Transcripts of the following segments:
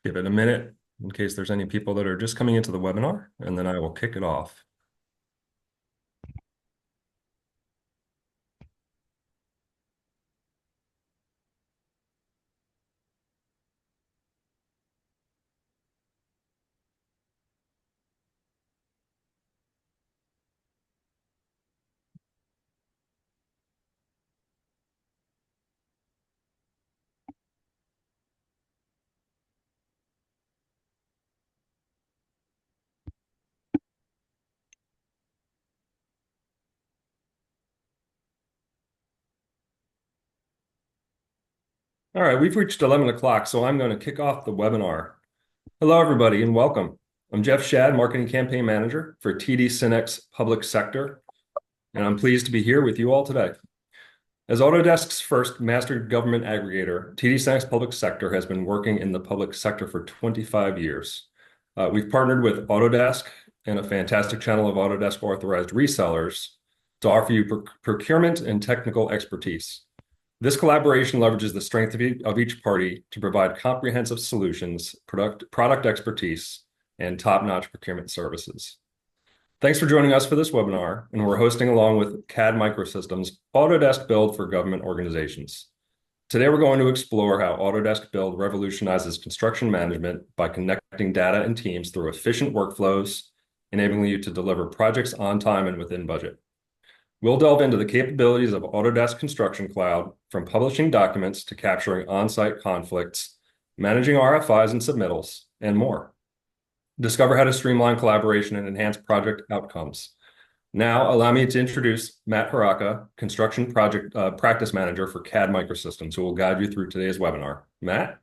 Give it a minute in case there's any people that are just coming into the webinar, and then I will kick it off. All right, we've reached 11 o'clock, so I'm going to kick off the webinar. Hello, everybody, and welcome. I'm Jeff Shad, Marketing Campaign Manager for TD SYNNEX Public Sector, and I'm pleased to be here with you all today. As Autodesk's first master government aggregator, TD SYNNEX Public Sector has been working in the public sector for 25 years. We've partnered with Autodesk and a fantastic channel of Autodesk authorized resellers to offer you procurement and technical expertise. This collaboration leverages the strength of each party to provide comprehensive solutions, product expertise, and top-notch procurement services. Thanks for joining us for this webinar, and we're hosting along with CADD Microsystems Autodesk Build for government organizations. Today, we're going to explore how Autodesk Build revolutionizes construction management by connecting data and teams through efficient workflows, enabling you to deliver projects on time and within budget. We'll delve into the capabilities of Autodesk Construction Cloud, from publishing documents to capturing on-site conflicts, managing RFIs and submittals, and more. Discover how to streamline collaboration and enhance project outcomes. Now, allow me to introduce Matt Harraka, Construction Project Practice Manager for CADD Microsystems, who will guide you through today's webinar. Matt?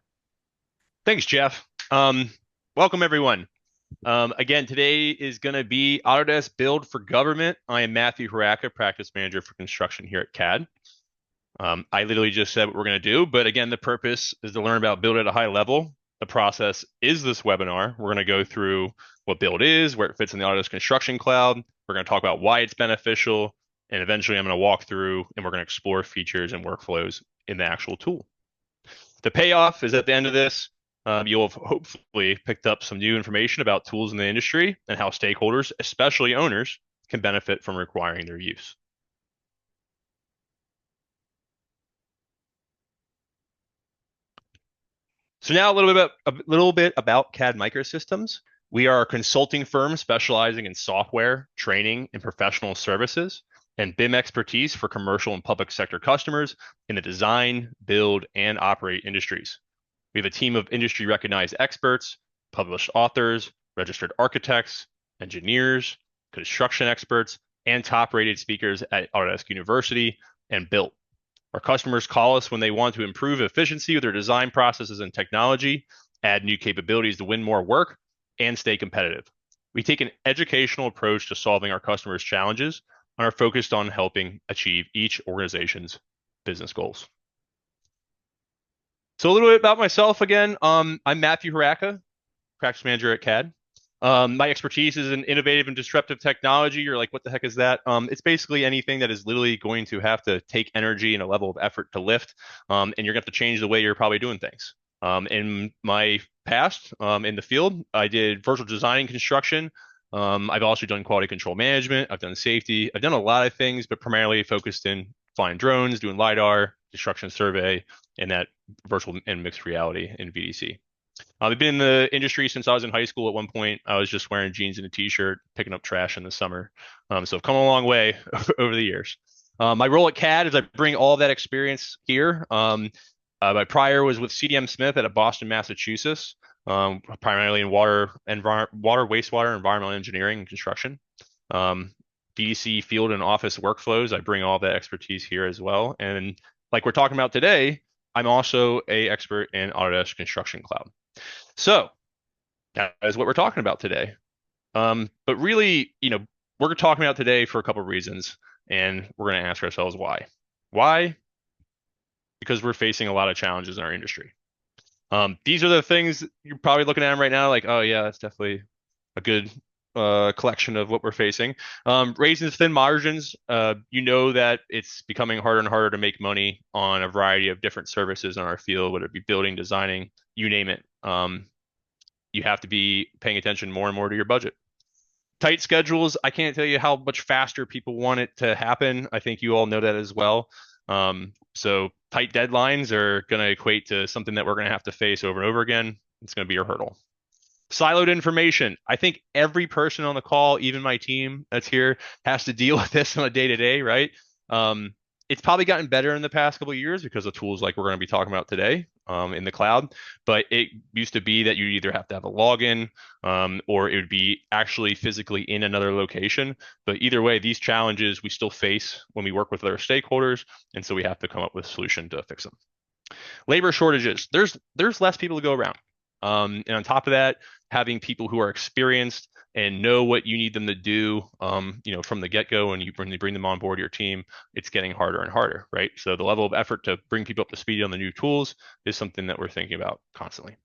Thanks, Jeff. Welcome, everyone. Again, today is going to be Autodesk Build for Government. I am Matthew Harraka, Practice Manager for Construction here at CADD. I literally just said what we're going to do, but again, the purpose is to learn about Build at a high level. The process is this webinar. We're going to go through what Build is, where it fits in the Autodesk Construction Cloud. We're going to talk about why it's beneficial, and eventually I'm going to walk through and we're going to explore features and workflows in the actual tool. The payoff is at the end of this. You'll have hopefully picked up some new information about tools in the industry and how stakeholders, especially owners, can benefit from requiring their use. So now a little bit about CADD Microsystems. We are a consulting firm specializing in software, training, and professional services, and BIM expertise for commercial and public sector customers in the design, build, and operate industries. We have a team of industry recognized experts, published authors, registered architects, engineers, construction experts, and top rated speakers at Autodesk University and Built. Our customers call us when they want to improve efficiency with their design processes and technology, add new capabilities to win more work, and stay competitive. We take an educational approach to solving our customers' challenges and are focused on helping achieve each organization's business goals. So a little bit about myself again. I'm Matthew Harraka, practice manager at CADD. My expertise is in innovative and disruptive technology. You're like, what the heck is that? It's basically anything that is literally going to have to take energy and a level of effort to lift, and you're going to have to change the way you're probably doing things. In my past, in the field, I did virtual design and construction. I've also done quality control management. I've done safety. I've done a lot of things, but primarily focused in flying drones, doing LiDAR, construction survey, and that virtual and mixed reality in VDC. I've been in the industry since I was in high school. At one point, I was just wearing jeans and a t-shirt, picking up trash in the summer. So I've come a long way over the years. My role at CADD is I bring all that experience here. My prior was with CDM Smith at Boston, Massachusetts, primarily in water, wastewater, environmental engineering, and construction. VDC field and office workflows. I bring all that expertise here as well. And like we're talking about today, I'm also an expert in Autodesk Construction Cloud. So that is what we're talking about today. But really, we're talking about today for a couple of reasons, and we're going to ask ourselves why. Why? Because we're facing a lot of challenges in our industry. These are the things you're probably looking at them right now, like, oh yeah, that's definitely a good collection of what we're facing. Raising thin margins, you know that it's becoming harder and harder to make money on a variety of different services in our field, whether it be building, designing, you name it. you have to be paying attention more and more to your budget. Tight schedules, I can't tell you how much faster people want it to happen. I think you all know that as well. So tight deadlines are going to equate to something that we're going to have to face over and over again. It's going to be a hurdle. Siloed information. I think every person on the call, even my team that's here, has to deal with this on a day to day, right? Um, it's probably gotten better in the past couple of years because of tools like we're going to be talking about today in the cloud. But it used to be that you either have to have a login or it would be actually physically in another location. But either way, these challenges we still face when we work with other stakeholders, and so we have to come up with a solution to fix them. Labor shortages. There's less people to go around. And on top of that, having people who are experienced and know what you need them to do, from the get-go, and when you bring them on board your team, it's getting harder and harder, right? So the level of effort to bring people up to speed on the new tools is something that we're thinking about constantly.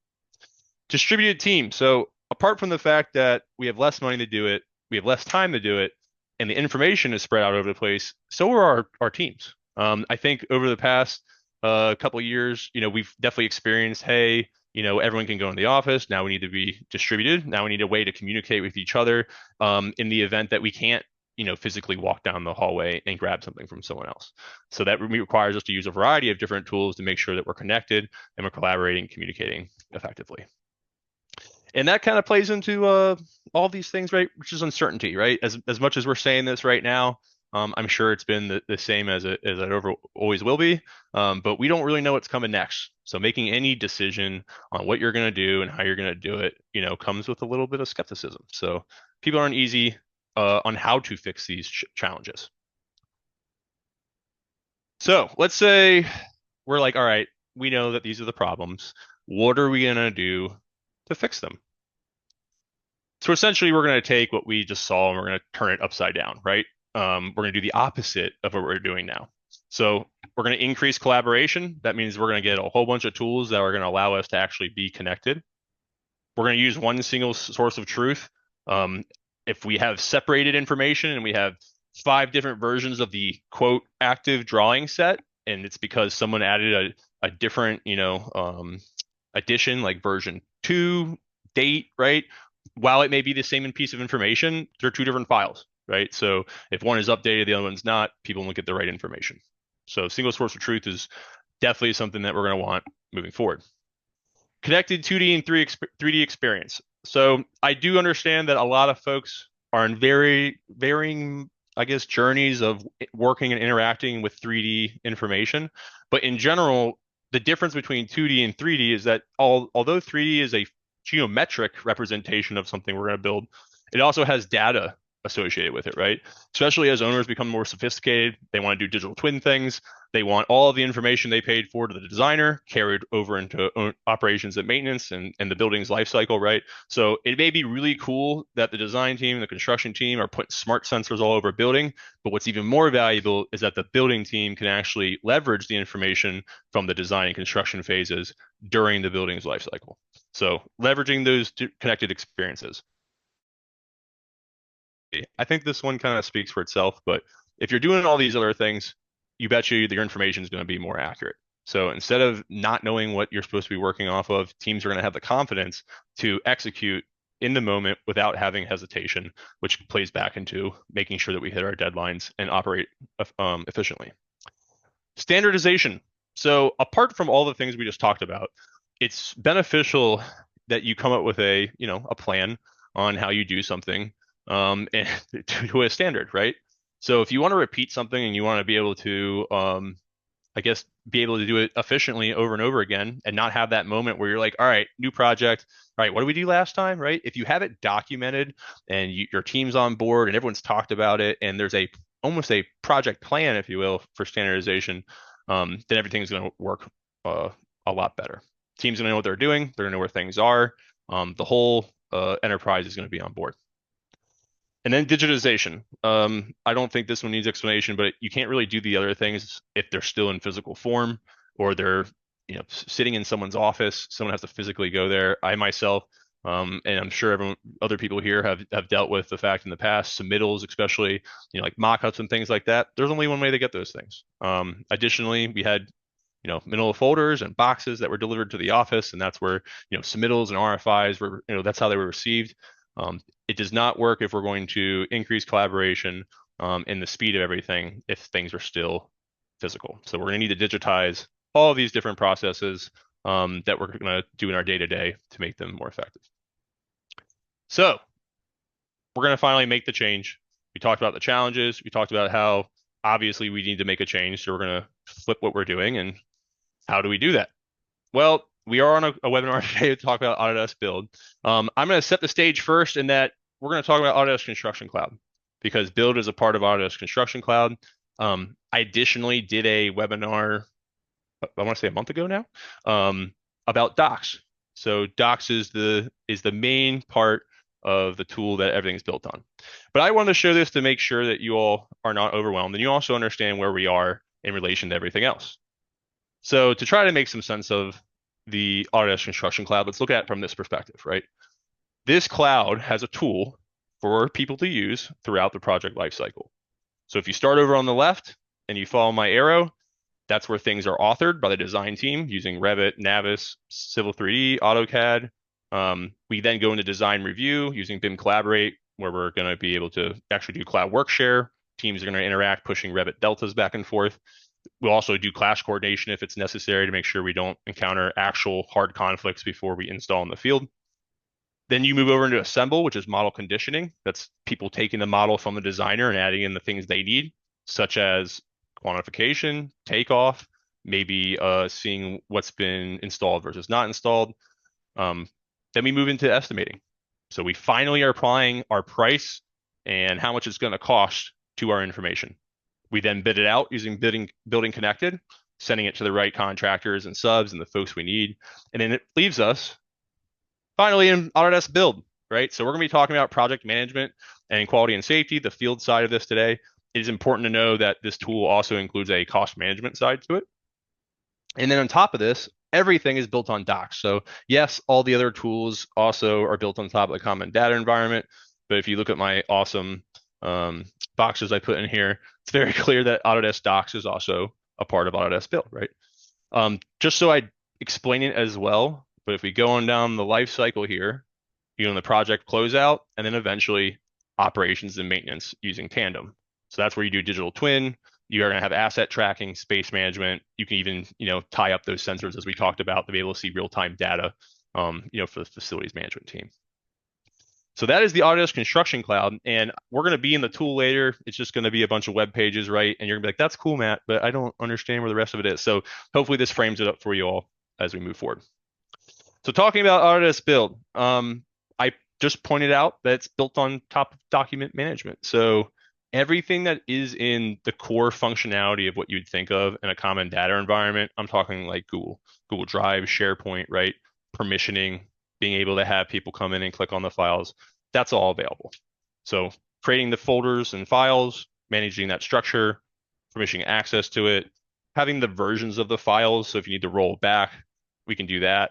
Distributed team. So apart from the fact that we have less money to do it, we have less time to do it, and the information is spread out over the place, so are our teams. I think over the past couple of years, we've definitely experienced, hey, everyone can go in the office. Now we need to be distributed. Now we need a way to communicate with each other in the event that we can't, physically walk down the hallway and grab something from someone else. So that requires us to use a variety of different tools to make sure that we're connected and we're collaborating, communicating effectively. And that kind of plays into all these things, right? Which is uncertainty, right? As much as we're saying this right now, I'm sure it's been the same as it always will be. But we don't really know what's coming next. So making any decision on what you're going to do and how you're going to do it, comes with a little bit of skepticism. So people aren't easy on how to fix these challenges. So let's say we're like, all right, we know that these are the problems. What are we going to do to fix them? So essentially, we're going to take what we just saw and we're going to turn it upside down, right? We're going to do the opposite of what we're doing now. So we're going to increase collaboration. That means we're going to get a whole bunch of tools that are going to allow us to actually be connected. We're going to use one single source of truth. If we have separated information and we have 5 different versions of the quote active drawing set, and it's because someone added a different, addition like version 2, date, right? While it may be the same piece of information, they're 2 different files, right? So if one is updated, the other one's not, people won't get the right information. So single source of truth is definitely something that we're going to want moving forward. Connected 2D and 3D experience. So I do understand that a lot of folks are in very varying, I guess, journeys of working and interacting with 3D information. But in general, the difference between 2D and 3D is that although 3D is a geometric representation of something we're going to build, it also has data associated with it, right? Especially as owners become more sophisticated, they want to do digital twin things. They want all of the information they paid for to the designer carried over into operations and maintenance and the building's life cycle, right? So it may be really cool that the design team, the construction team are putting smart sensors all over a building, but what's even more valuable is that the building team can actually leverage the information from the design and construction phases during the building's life cycle. So leveraging those connected experiences. I think this one kind of speaks for itself, but if you're doing all these other things, you bet you your information is going to be more accurate. So instead of not knowing what you're supposed to be working off of, teams are going to have the confidence to execute in the moment without having hesitation, which plays back into making sure that we hit our deadlines and operate efficiently. Standardization. So apart from all the things we just talked about, it's beneficial that you come up with a plan on how you do something and to a standard, right? So if you want to repeat something and you want to be able to, I guess, be able to do it efficiently over and over again and not have that moment where you're like, all right, new project. All right, what did we do last time, right? If you have it documented and your team's on board and everyone's talked about it and there's almost a project plan, if you will, for standardization, then everything's going to work a lot better. Team's going to know what they're doing. They're going to know where things are. The whole enterprise is going to be on board. And then digitization. I don't think this one needs explanation, but you can't really do the other things if they're still in physical form or they're sitting in someone's office. Someone has to physically go there. I myself, and I'm sure other people here have dealt with the fact in the past, submittals, especially like mock-ups and things like that. There's only one way to get those things. Additionally, we had manila folders and boxes that were delivered to the office, and that's where, submittals and RFIs were, that's how they were received. It does not work if we're going to increase collaboration and the speed of everything if things are still physical. So we're going to need to digitize all of these different processes that we're going to do in our day-to-day to make them more effective. So we're going to finally make the change. We talked about the challenges. We talked about how obviously we need to make a change. So we're going to flip what we're doing. And how do we do that? Well, we are on a webinar today to talk about Autodesk Build. I'm going to set the stage first in that we're going to talk about Autodesk Construction Cloud because Build is a part of Autodesk Construction Cloud. I additionally did a webinar, I want to say a month ago now, about Docs. So Docs is the main part of the tool that everything's built on. But I wanted to show this to make sure that you all are not overwhelmed and you also understand where we are in relation to everything else. So to try to make some sense of the Autodesk Construction Cloud, let's look at it from this perspective, right? This cloud has a tool for people to use throughout the project lifecycle. So if you start over on the left and you follow my arrow, that's where things are authored by the design team using Revit, Navis, Civil 3D, AutoCAD. We then go into design review using BIM Collaborate, where we're going to be able to actually do cloud work share. Teams are going to interact, pushing Revit deltas back and forth. We'll also do clash coordination if it's necessary to make sure we don't encounter actual hard conflicts before we install in the field. Then you move over into assemble, which is model conditioning. That's people taking the model from the designer and adding in the things they need, such as quantification, takeoff, maybe seeing what's been installed versus not installed. Then we move into estimating. So we finally are applying our price and how much it's going to cost to our information. We then bid it out using Building Connected, sending it to the right contractors and subs and the folks we need. And then it leaves us finally in Autodesk Build, right? So we're going to be talking about project management and quality and safety, the field side of this today. It is important to know that this tool also includes a cost management side to it. And then on top of this, everything is built on Docs. So yes, all the other tools also are built on top of the common data environment. But if you look at my awesome boxes I put in here, it's very clear that Autodesk Docs is also a part of Autodesk Build, right? Just so I explain it as well, but if we go on down the life cycle here, the project closeout, and then eventually operations and maintenance using Tandem. So that's where you do digital twin. You are going to have asset tracking, space management. You can even, tie up those sensors as we talked about to be able to see real-time data, for the facilities management team. So that is the Autodesk Construction Cloud, and we're going to be in the tool later. It's just going to be a bunch of web pages, right? And you're going to be like, that's cool, Matt, but I don't understand where the rest of it is. So hopefully this frames it up for you all as we move forward. So talking about Autodesk Build, I just pointed out that it's built on top of document management. So everything that is in the core functionality of what you'd think of in a common data environment, I'm talking like Google Drive, SharePoint, right? Permissioning, being able to have people come in and click on the files, that's all available. So creating the folders and files, managing that structure, permissioning access to it, having the versions of the files. So if you need to roll back, we can do that.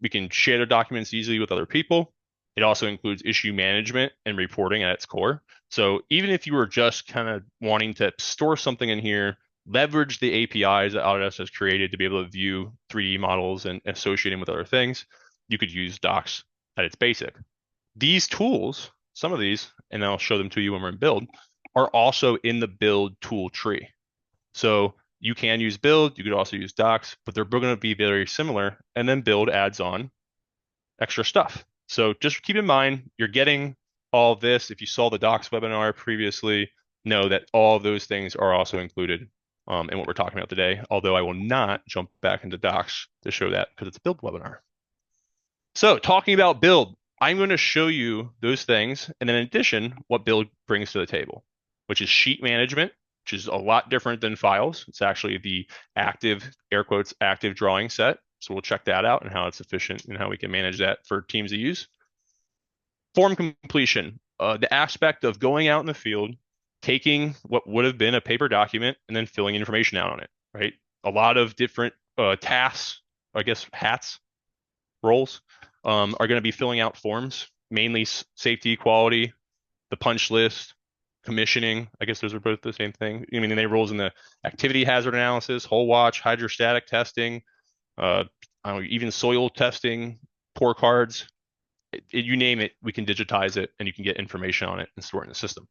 We can share the documents easily with other people. It also includes issue management and reporting at its core. So even if you were just kind of wanting to store something in here, leverage the APIs that Autodesk has created to be able to view 3D models and associate them with other things, you could use Docs at its basic. These tools, some of these, and I'll show them to you when we're in Build, are also in the Build tool tree. So you can use Build, you could also use Docs, but they're going to be very similar. And then Build adds on extra stuff. So just keep in mind, you're getting all of this. If you saw the Docs webinar previously, know that all of those things are also included in what we're talking about today, although I will not jump back into Docs to show that because it's a Build webinar. So talking about Build, I'm going to show you those things, and then in addition, what Build brings to the table, which is sheet management, which is a lot different than files. It's actually the active, air quotes, active drawing set. So we'll check that out and how it's efficient and how we can manage that for teams to use. Form completion, the aspect of going out in the field, taking what would have been a paper document and then filling information out on it, right? A lot of different tasks, I guess hats, roles, are going to be filling out forms, mainly safety, quality, the punch list, commissioning. I guess those are both the same thing. I mean, they roles in the activity hazard analysis, hole watch, hydrostatic testing, uh, I don't know, even soil testing, pour cards. You name it, we can digitize it and you can get information on it and store it in the system.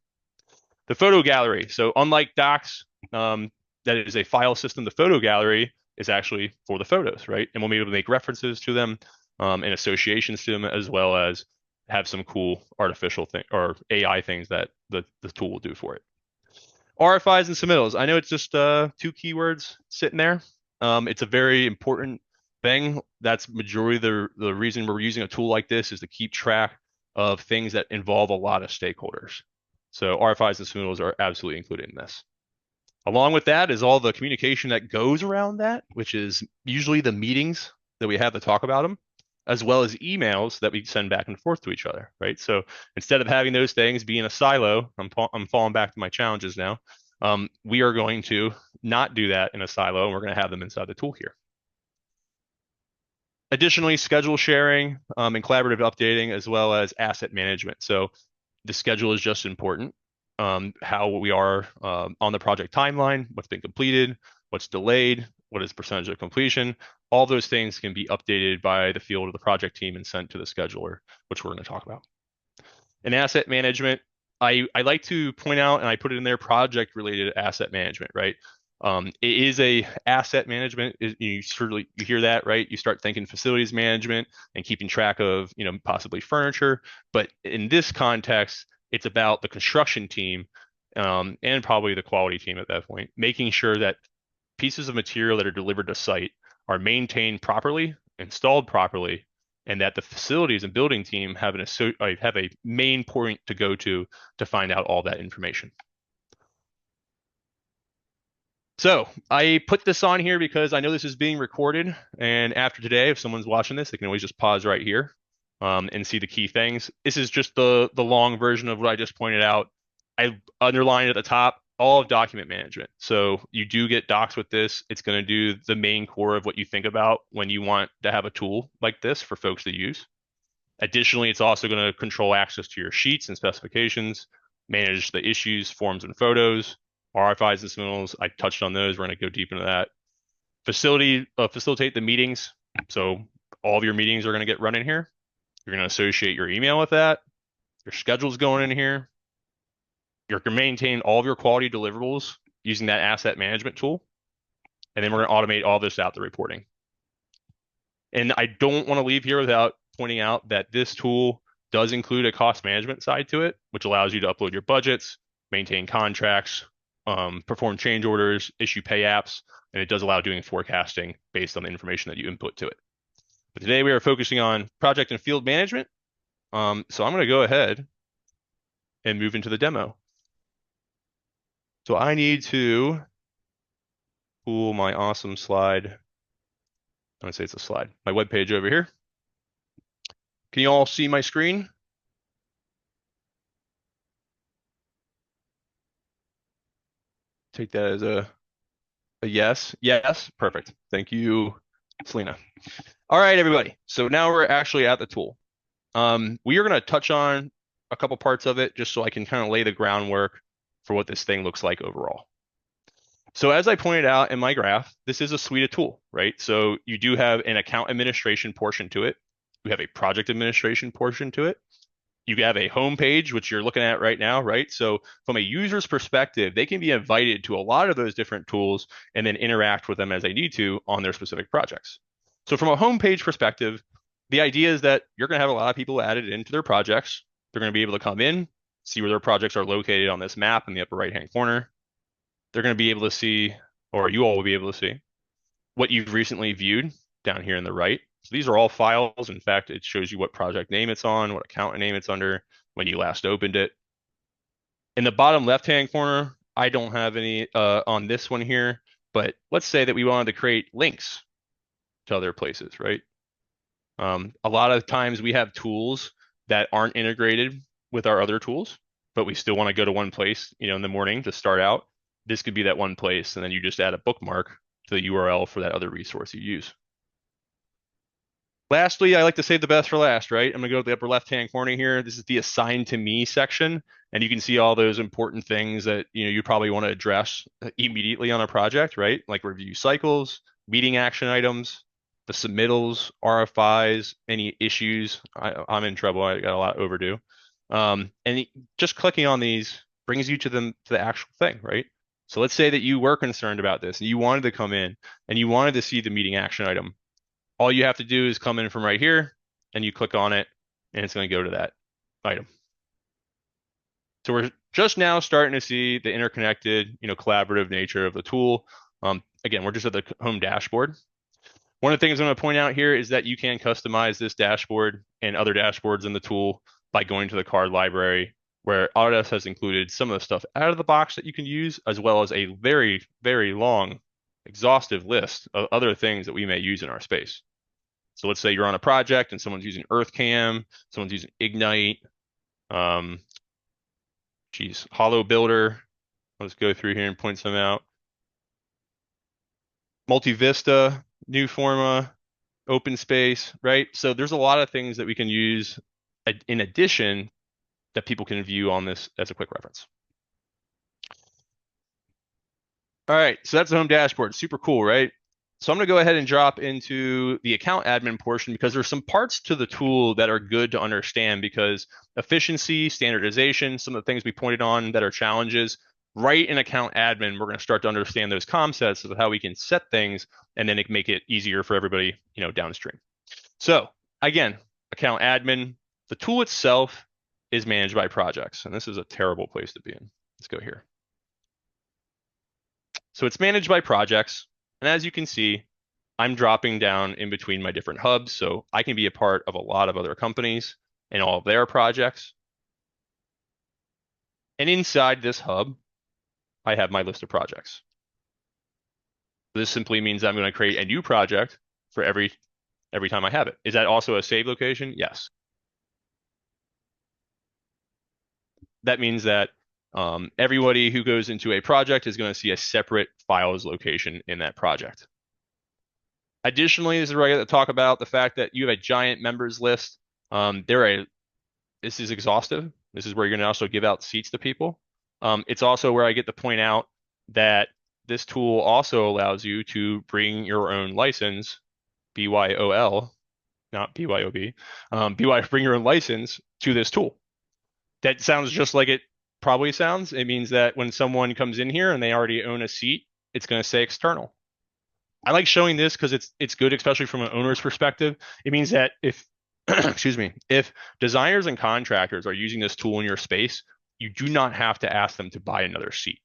The photo gallery. So unlike Docs, that is a file system, the photo gallery is actually for the photos, right? And we'll be able to make references to them and associations to them, as well as have some cool artificial thing or AI things that the tool will do for it. RFIs and submittals. I know it's just two keywords sitting there. It's a very important thing. That's majority of the reason we're using a tool like this is to keep track of things that involve a lot of stakeholders. So RFIs and submittals are absolutely included in this. Along with that is all the communication that goes around that, which is usually the meetings that we have to talk about them, as well as emails that we send back and forth to each other, right? So instead of having those things be in a silo, I'm falling back to my challenges now. We are going to not do that in a silo, and we're going to have them inside the tool here. Additionally, schedule sharing and collaborative updating, as well as asset management. So the schedule is just important. How we are on the project timeline, what's been completed, what's delayed, what is percentage of completion. All those things can be updated by the field of the project team and sent to the scheduler, which we're going to talk about. In asset management, I like to point out, and I put it in there, project related asset management, right? It is a asset management. You hear that, right? You start thinking facilities management and keeping track of, possibly furniture. But in this context, it's about the construction team and probably the quality team at that point, making sure that pieces of material that are delivered to site are maintained properly, installed properly, and that the facilities and building team have a main point to go to find out all that information. So I put this on here because I know this is being recorded, and after today, if someone's watching this, they can always just pause right here and see the key things. This is just the long version of what I just pointed out. I underlined at the top all of document management. So you do get docs with this. It's going to do the main core of what you think about when you want to have a tool like this for folks to use. Additionally, it's also going to control access to your sheets and specifications, manage the issues, forms, and photos, RFIs and submittals. I touched on those. We're going to go deep into that. Facilitate the meetings. So all of your meetings are going to get run in here. You're going to associate your email with that. Your schedule's going in here. You're going to maintain all of your quality deliverables using that asset management tool. And then we're going to automate all this out to reporting. And I don't want to leave here without pointing out that this tool does include a cost management side to it, which allows you to upload your budgets, maintain contracts, perform change orders, issue pay apps, and it does allow doing forecasting based on the information that you input to it. But today we are focusing on project and field management. So I'm going to go ahead and move into the demo. So I need to pull my awesome slide. I'm going to say it's a slide. My web page over here. Can you all see my screen? Take that as a yes. Yes. Perfect. Thank you, Selena. All right, everybody. So now we're actually at the tool. We are going to touch on a couple parts of it just so I can kind of lay the groundwork for what this thing looks like overall. So as I pointed out in my graph, this is a suite of tool, right? So you do have an account administration portion to it. You have a project administration portion to it. You have a home page, which you're looking at right now, right? So from a user's perspective, they can be invited to a lot of those different tools and then interact with them as they need to on their specific projects. So from a homepage perspective, the idea is that you're going to have a lot of people added into their projects. They're going to be able to come in, see where their projects are located on this map in the upper right-hand corner. They're going to be able to see, or you all will be able to see, what you've recently viewed down here in the right. So these are all files. In fact, it shows you what project name it's on, what account name it's under, when you last opened it. In the bottom left-hand corner, I don't have any on this one here, but let's say that we wanted to create links to other places, right? A lot of times we have tools that aren't integrated with our other tools, but we still want to go to one place, in the morning to start out. This could be that one place, and then you just add a bookmark to the URL for that other resource you use. Lastly, I like to save the best for last, right? I'm gonna go to the upper left-hand corner here. This is the assigned to me section, and you can see all those important things that you probably want to address immediately on a project, right? Like review cycles, meeting action items, the submittals, RFIs, any issues. I'm in trouble. I got a lot overdue. Just clicking on these brings you to the actual thing, right? So let's say that you were concerned about this and you wanted to come in and you wanted to see the meeting action item. All you have to do is come in from right here and you click on it and it's going to go to that item. So we're just now starting to see the interconnected, collaborative nature of the tool. Again, we're just at the home dashboard. One of the things I'm going to point out here is that you can customize this dashboard and other dashboards in the tool by going to the card library, where Autodesk has included some of the stuff out of the box that you can use, as well as a very, very long, exhaustive list of other things that we may use in our space. So let's say you're on a project and someone's using EarthCam, someone's using Ignite, um, Hollow Builder. Let's go through here and point some out. Multivista, Newforma, OpenSpace, right? So there's a lot of things that we can use in addition that people can view on this as a quick reference. All right, so that's the home dashboard. Super cool, right? So I'm going to go ahead and drop into the account admin portion because there's some parts to the tool that are good to understand because efficiency, standardization, some of the things we pointed on that are challenges, right in account admin, we're going to start to understand those concepts of how we can set things and then make it easier for everybody, downstream. So again, account admin, the tool itself is managed by projects, and this is a terrible place to be in. Let's go here. So it's managed by projects. And as you can see, I'm dropping down in between my different hubs. So I can be a part of a lot of other companies and all of their projects. And inside this hub, I have my list of projects. This simply means I'm going to create a new project for every time I have it. Is that also a save location? Yes. That means that everybody who goes into a project is going to see a separate files location in that project. Additionally, this is where I get to talk about the fact that you have a giant members list. This is exhaustive. This is where you're going to also give out seats to people. It's also where I get to point out that this tool also allows you to bring your own license, BYOL, not BYOB, bring your own license to this tool. That sounds just like it probably sounds. It means that when someone comes in here and they already own a seat, it's going to say external. I like showing this because it's good, especially from an owner's perspective. It means that if excuse me, if designers and contractors are using this tool in your space, you do not have to ask them to buy another seat.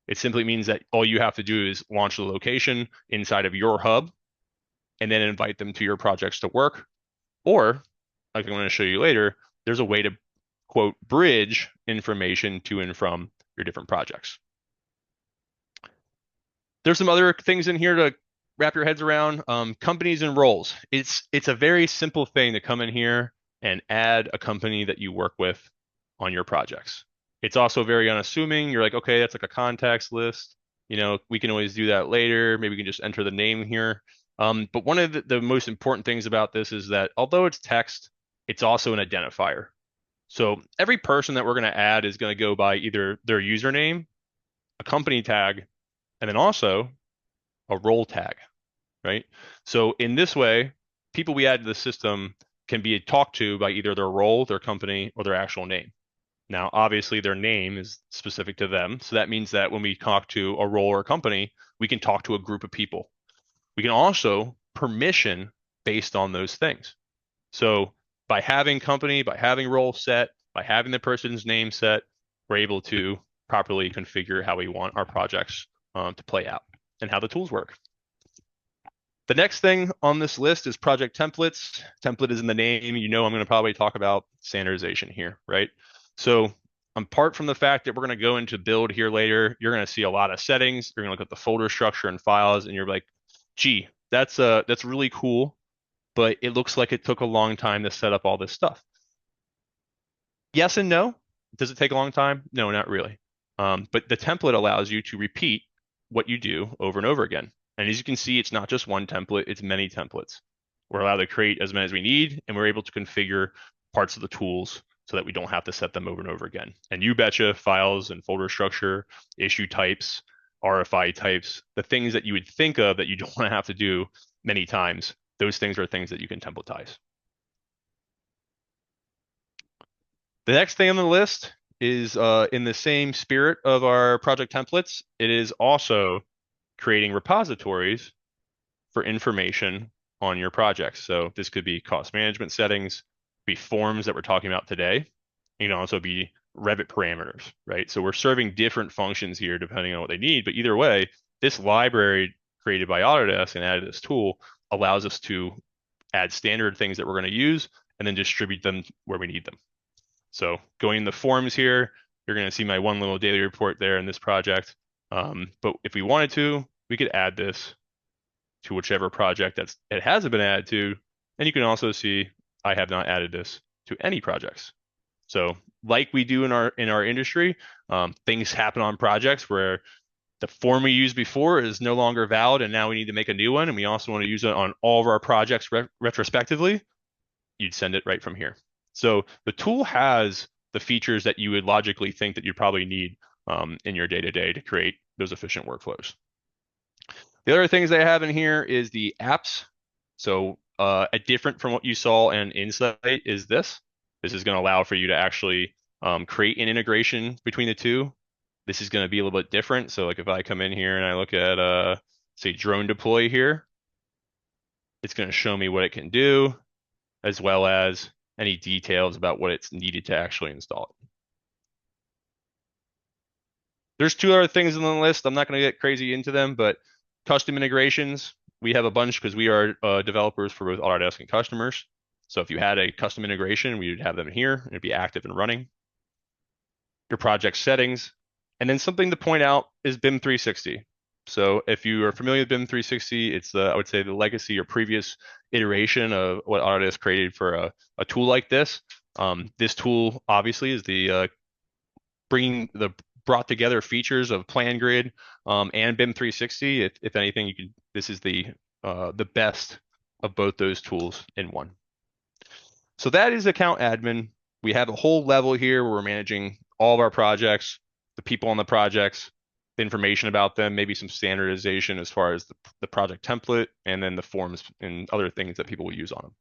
It simply means that all you have to do is launch the location inside of your hub and then invite them to your projects to work. Or, like I'm going to show you later, there's a way to, quote, bridge information to and from your different projects. There's some other things in here to wrap your heads around. Companies and roles. It's a very simple thing to come in here and add a company that you work with on your projects. It's also very unassuming. You're like, okay, that's like a contacts list. We can always do that later. Maybe we can just enter the name here. But one of the most important things about this is that although it's text, it's also an identifier. So every person that we're going to add is going to go by either their username, a company tag, and then also a role tag, right? So in this way, people we add to the system can be talked to by either their role, their company, or their actual name. Now, obviously, their name is specific to them. So that means that when we talk to a role or a company, we can talk to a group of people. We can also permission based on those things. So by having company, by having role set, by having the person's name set, we're able to properly configure how we want our projects to play out and how the tools work. The next thing on this list is project templates. Template is in the name. I'm going to probably talk about standardization here, right? So apart from the fact that we're going to go into build here later, you're going to see a lot of settings. You're going to look at the folder structure and files, and you're like, gee, that's really cool, but it looks like it took a long time to set up all this stuff. Yes and no. Does it take a long time? No, not really. But the template allows you to repeat what you do over and over again. And as you can see, it's not just one template, it's many templates. We're allowed to create as many as we need, and we're able to configure parts of the tools so that we don't have to set them over and over again. And you betcha, files and folder structure, issue types, RFI types, the things that you would think of that you don't want to have to do many times, those things are things that you can templatize. The next thing on the list is in the same spirit of our project templates. It is also creating repositories for information on your projects. So this could be cost management settings, be forms that we're talking about today. It can also be Revit parameters, right? So we're serving different functions here depending on what they need. But either way, this library created by Autodesk and added this tool allows us to add standard things that we're going to use and then distribute them where we need them. So going in the forms here, you're going to see my one little daily report there in this project. But if we wanted to, we could add this to whichever project it hasn't been added to. And you can also see I have not added this to any projects. So like we do in our industry, things happen on projects where the form we used before is no longer valid, and now we need to make a new one, and we also want to use it on all of our projects retrospectively. You'd send it right from here. So the tool has the features that you would logically think that you probably need in your day-to-day to create those efficient workflows. The other things they have in here is the apps. So different from what you saw in Insight is this. This is going to allow for you to actually create an integration between the two. This is going to be a little bit different. So like if I come in here and I look at, say, drone deploy here, it's going to show me what it can do, as well as any details about what it's needed to actually install it. There's two other things on the list. I'm not going to get crazy into them, but custom integrations, we have a bunch because we are developers for both Autodesk and customers. So if you had a custom integration, we would have them here and it'd be active and running. Your project settings. And then something to point out is BIM 360. So if you are familiar with BIM 360, it's I would say the legacy or previous iteration of what Autodesk created for a tool like this. This tool obviously is the bringing the brought together features of PlanGrid and BIM 360. If anything, this is the best of both those tools in one. So that is account admin. We have a whole level here where we're managing all of our projects, the people on the projects, the information about them, maybe some standardization as far as the project template, and then the forms and other things that people will use on them.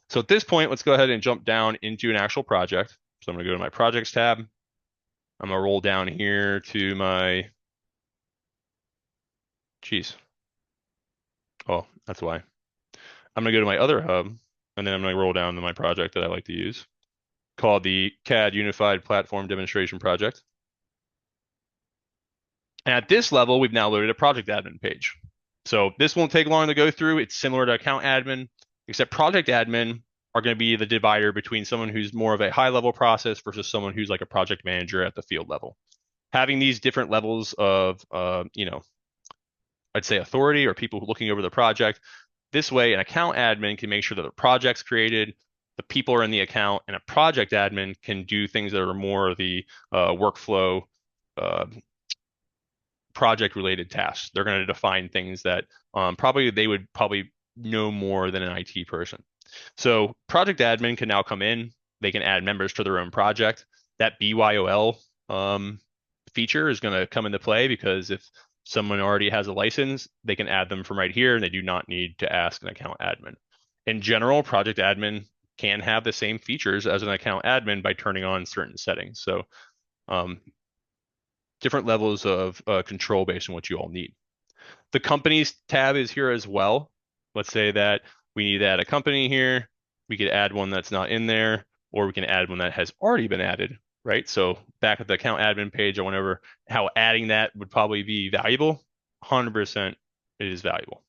So at this point, let's go ahead and jump down into an actual project. So I'm going to go to my projects tab. I'm going to roll down here to my, oh, that's why. I'm going to go to my other hub, and then I'm going to roll down to my project that I like to use, called the CAD Unified Platform Demonstration Project. And at this level, we've now loaded a project admin page. So this won't take long to go through. It's similar to account admin, except project admin are going to be the divider between someone who's more of a high level process versus someone who's like a project manager at the field level. Having these different levels of, I'd say authority or people looking over the project. This way, an account admin can make sure that the project's created, the people are in the account, and a project admin can do things that are more of the workflow project-related tasks. They're going to define things that they would know more than an IT person. So project admin can now come in. They can add members to their own project. That BYOL feature is going to come into play because if someone already has a license, they can add them from right here, and they do not need to ask an account admin. In general, project admin can have the same features as an account admin by turning on certain settings. So different levels of control based on what you all need. The companies tab is here as well. Let's say that we need to add a company here. We could add one that's not in there, or we can add one that has already been added, right? So back at the account admin page, I went over how adding that would probably be valuable. 100% it is valuable.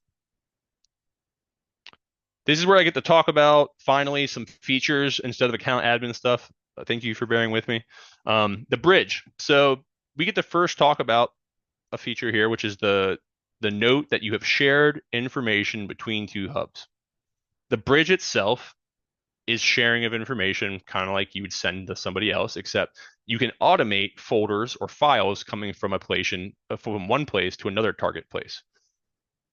This is where I get to talk about, finally, some features instead of account admin stuff. Thank you for bearing with me. The bridge. So we get to first talk about a feature here, which is the note that you have shared information between two hubs. The bridge itself is sharing of information, kind of like you would send to somebody else, except you can automate folders or files coming from from one place to another target place.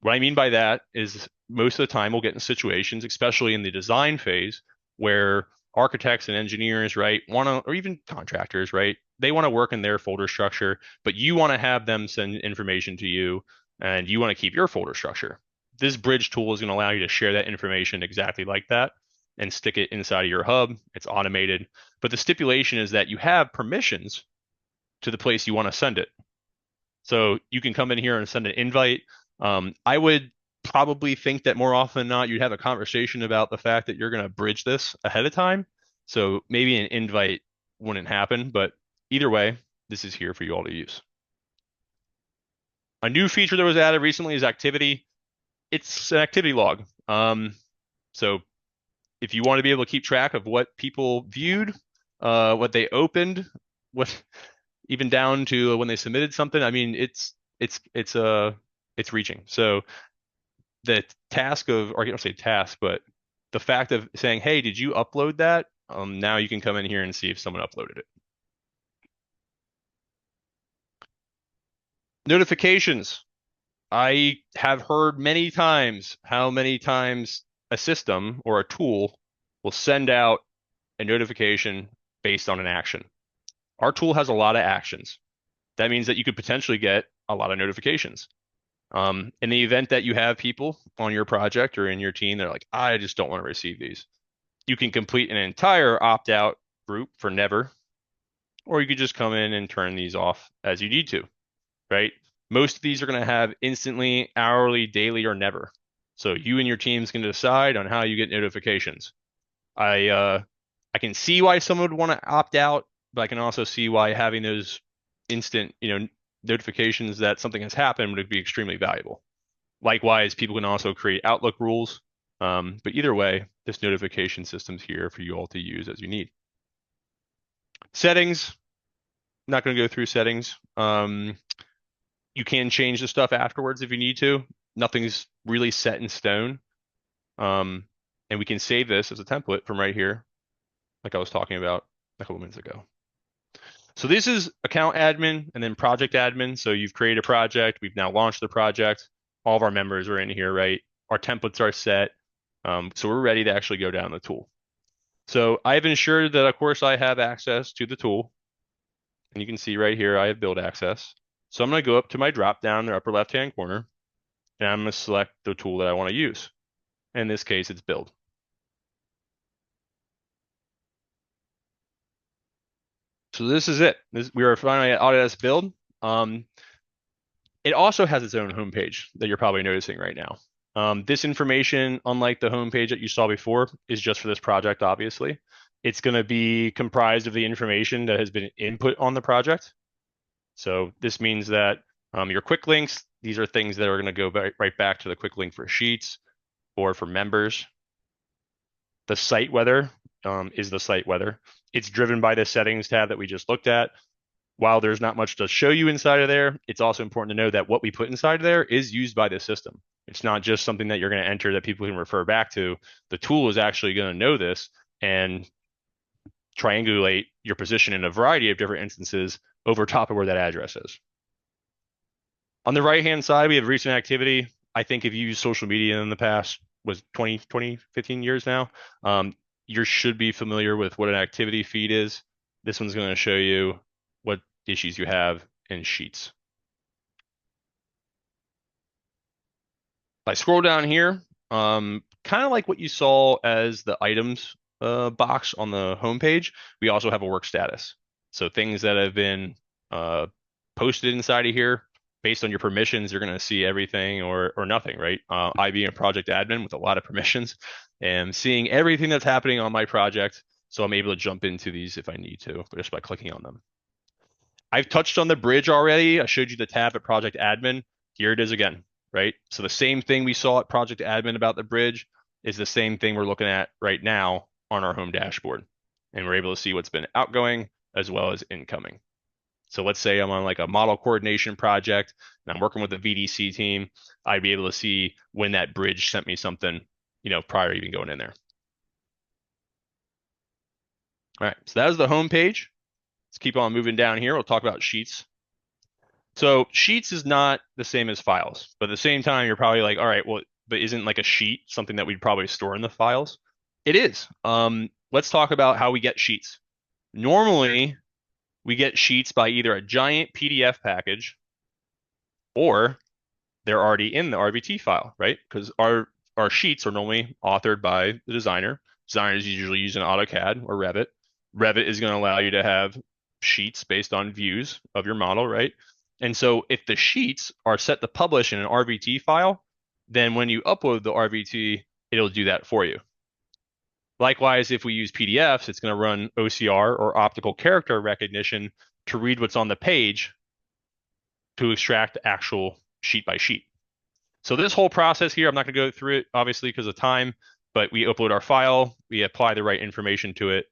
What I mean by that is most of the time we'll get in situations, especially in the design phase, where architects and engineers, right, want to, or even contractors, right, they want to work in their folder structure, but you want to have them send information to you and you want to keep your folder structure. This bridge tool is going to allow you to share that information exactly like that and stick it inside of your hub. It's automated. But the stipulation is that you have permissions to the place you want to send it. So you can come in here and send an invite. I would probably think that more often than not, you'd have a conversation about the fact that you're going to bridge this ahead of time. So maybe an invite wouldn't happen, but either way, this is here for you all to use. A new feature that was added recently is activity. It's an activity log. So if you want to be able to keep track of what people viewed, what they opened, what even down to when they submitted something, I mean, it's reaching. So the task of, or I don't say task, but the fact of saying, hey, did you upload that? Now you can come in here and see if someone uploaded it. Notifications. I have heard many times how many times a system or a tool will send out a notification based on an action. Our tool has a lot of actions. That means that you could potentially get a lot of notifications. In the event that you have people on your project or in your team that are like, I just don't want to receive these, you can complete an entire opt-out group for never, or you could just come in and turn these off as you need to, right? Most of these are going to have instantly, hourly, daily, or never. So you and your teams can decide on how you get notifications. I can see why someone would want to opt out, but I can also see why having those instant, notifications that something has happened would be extremely valuable. Likewise, people can also create Outlook rules. But either way, this notification system's here for you all to use as you need. Settings, not going to go through settings. You can change the stuff afterwards if you need to. Nothing's really set in stone. And we can save this as a template from right here, like I was talking about a couple minutes ago. So this is account admin and then project admin. So you've created a project. We've now launched the project. All of our members are in here, right? Our templates are set. So we're ready to actually go down the tool. So I've ensured that, of course, I have access to the tool. And you can see right here, I have build access. So I'm going to go up to my drop down in the upper left-hand corner, and I'm going to select the tool that I want to use. In this case, it's build. So this is it. We are finally at Autodesk Build. It also has its own homepage that you're probably noticing right now. This information, unlike the homepage that you saw before, is just for this project, obviously. It's going to be comprised of the information that has been input on the project. So this means that your quick links, these are things that are going to go right back to the quick link for sheets or for members. The site weather is the site weather. It's driven by the settings tab that we just looked at. While there's not much to show you inside of there, it's also important to know that what we put inside of there is used by the system. It's not just something that you're going to enter that people can refer back to. The tool is actually going to know this and triangulate your position in a variety of different instances over top of where that address is. On the right-hand side, we have recent activity. I think if you use social media in the past, was 20, 15 years now, you should be familiar with what an activity feed is. This one's going to show you what issues you have in Sheets. If I scroll down here, kind of like what you saw as the items box on the homepage, we also have a work status. So things that have been posted inside of here, based on your permissions, you're going to see everything or nothing, right? I being a project admin with a lot of permissions and seeing everything that's happening on my project. So I'm able to jump into these if I need to, just by clicking on them. I've touched on the bridge already. I showed you the tab at project admin. Here it is again, right? So the same thing we saw at project admin about the bridge is the same thing we're looking at right now on our home dashboard. And we're able to see what's been outgoing as well as incoming. So let's say I'm on like a model coordination project and I'm working with the VDC team. I'd be able to see when that bridge sent me something, prior to even going in there. All right, so that is the home page. Let's keep on moving down here. We'll talk about Sheets. So sheets is not the same as files, but at the same time, you're probably like, all right, well, but isn't like a sheet something that we'd probably store in the files? It is. Let's talk about how we get sheets. Normally, we get sheets by either a giant PDF package or they're already in the RBT file, right? Because our sheets are normally authored by the designer. Designers usually using AutoCAD or Revit. Revit is going to allow you to have sheets based on views of your model, right? And so if the sheets are set to publish in an RVT file, then when you upload the RVT, it'll do that for you. Likewise, if we use PDFs, it's going to run OCR or optical character recognition to read what's on the page to extract actual sheet by sheet. So this whole process here, I'm not going to go through it, obviously, because of time, but we upload our file, we apply the right information to it,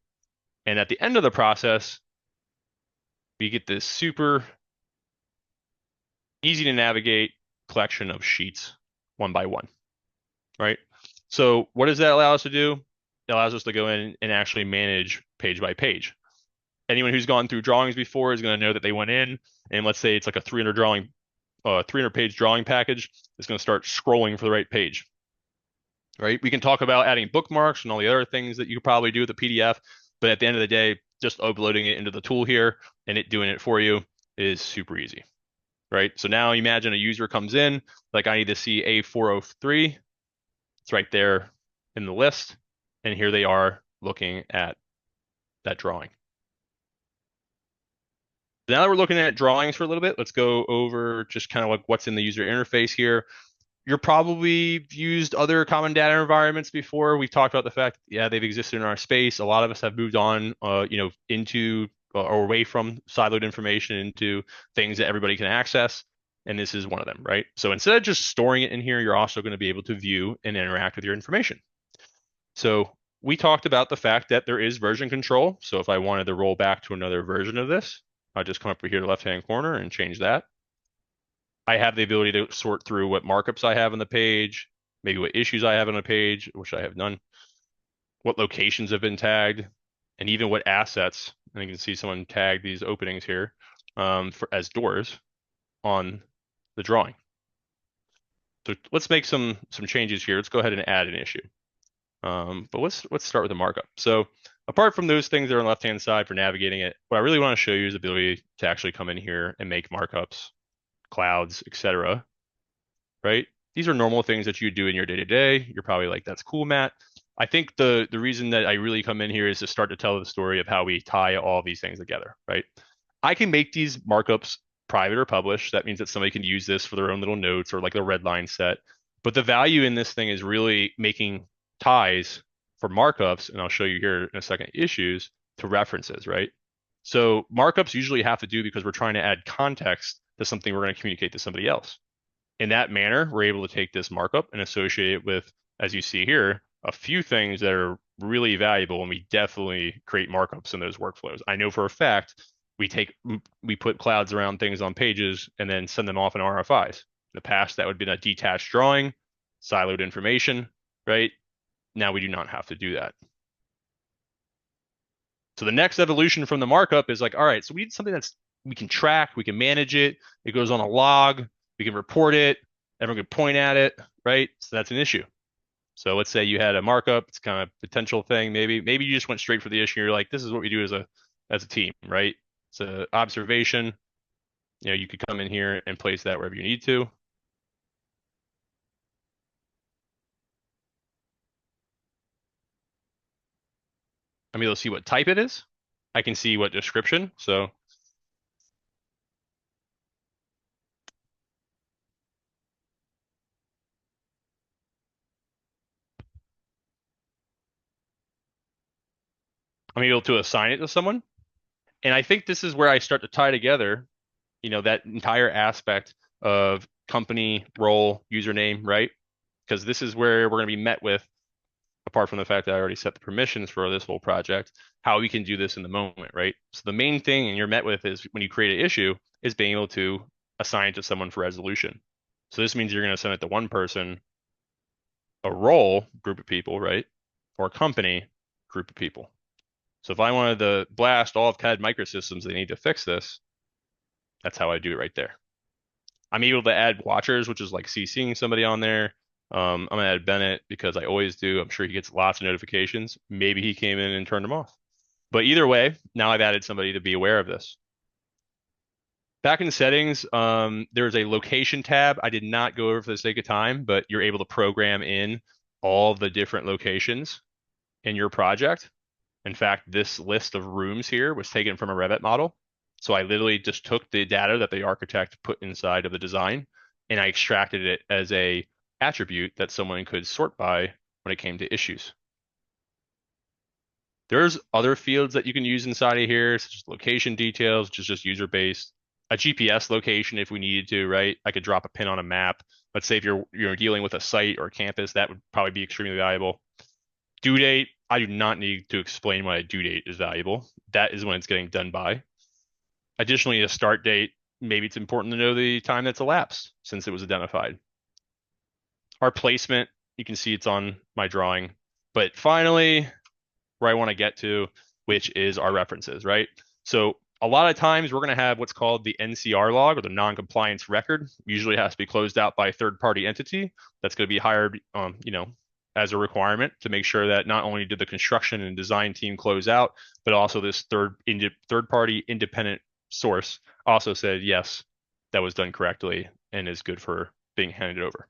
and at the end of the process, we get this super easy to navigate collection of sheets one by one, right? So what does that allow us to do? It allows us to go in and actually manage page by page. Anyone who's gone through drawings before is going to know that they went in and let's say it's like a 300 page drawing package. It's going to start scrolling for the right page, right? We can talk about adding bookmarks and all the other things that you could probably do with the PDF, but at the end of the day, just uploading it into the tool here and it doing it for you is super easy, right? So now imagine a user comes in, like I need to see A403. It's right there in the list. And here they are looking at that drawing. Now that we're looking at drawings for a little bit, let's go over just kind of like what's in the user interface here. You're probably used other common data environments before. We've talked about the fact, yeah, they've existed in our space. A lot of us have moved on, into or away from siloed information into things that everybody can access. And this is one of them, right? So instead of just storing it in here, you're also going to be able to view and interact with your information. So we talked about the fact that there is version control. So if I wanted to roll back to another version of this, I'll just come up here to the left-hand corner and change that. I have the ability to sort through what markups I have on the page, maybe what issues I have on a page, which I have none, what locations have been tagged, and even what assets. And you can see someone tag these openings here as doors on the drawing. So let's make some changes here. Let's go ahead and add an issue. But let's start with the markup. So apart from those things that are on the left-hand side for navigating it, what I really want to show you is the ability to actually come in here and make markups, clouds, etc. Right? These are normal things that you do in your day-to-day. You're probably like, that's cool, Matt. I think the reason that I really come in here is to start to tell the story of how we tie all these things together, right? I can make these markups private or published. That means that somebody can use this for their own little notes or like the red line set. But the value in this thing is really making ties for markups, and I'll show you here in a second, issues to references, right? So markups usually have to do because we're trying to add context to something we're going to communicate to somebody else. In that manner, we're able to take this markup and associate it with, as you see here, a few things that are really valuable, and we definitely create markups in those workflows. I know for a fact we put clouds around things on pages and then send them off in RFIs. In the past, that would have been a detached drawing, siloed information, right? Now we do not have to do that. So the next evolution from the markup is like, all right, so we need something that's we can track, we can manage it. It goes on a log, we can report it, everyone can point at it, right? So that's an issue. So let's say you had a markup, it's kind of a potential thing. Maybe you just went straight for the issue. You're like, this is what we do as a team, right? It's an observation. You could come in here and place that wherever you need to. I'm able to see what type it is. I can see what description. So I'm able to assign it to someone. And I think this is where I start to tie together, that entire aspect of company, role, username, right? Because this is where we're going to be met with, apart from the fact that I already set the permissions for this whole project, how we can do this in the moment, right? So the main thing and you're met with is when you create an issue is being able to assign it to someone for resolution. So this means you're going to send it to one person, a role, group of people, right? Or a company, group of people. So if I wanted to blast all of CAD Microsystems, they need to fix this. That's how I do it right there. I'm able to add watchers, which is like CCing somebody on there. I'm gonna add Bennett because I always do. I'm sure he gets lots of notifications. Maybe he came in and turned them off. But either way, now I've added somebody to be aware of this. Back in the settings, there's a location tab. I did not go over for the sake of time, but you're able to program in all the different locations in your project. In fact, this list of rooms here was taken from a Revit model. So I literally just took the data that the architect put inside of the design and I extracted it as a attribute that someone could sort by when it came to issues. There's other fields that you can use inside of here, such as location details, which is just user-based. A GPS location if we needed to, right? I could drop a pin on a map. Let's say if you're dealing with a site or a campus, that would probably be extremely valuable. Due date, I do not need to explain why a due date is valuable. That is when it's getting done by. Additionally, a start date, maybe it's important to know the time that's elapsed since it was identified. Our placement, you can see it's on my drawing. But finally, where I want to get to, which is our references, right? So a lot of times we're going to have what's called the NCR log or the non-compliance record. Usually has to be closed out by a third-party entity that's going to be hired, as a requirement to make sure that not only did the construction and design team close out, but also this third-party independent source also said yes, that was done correctly and is good for being handed over.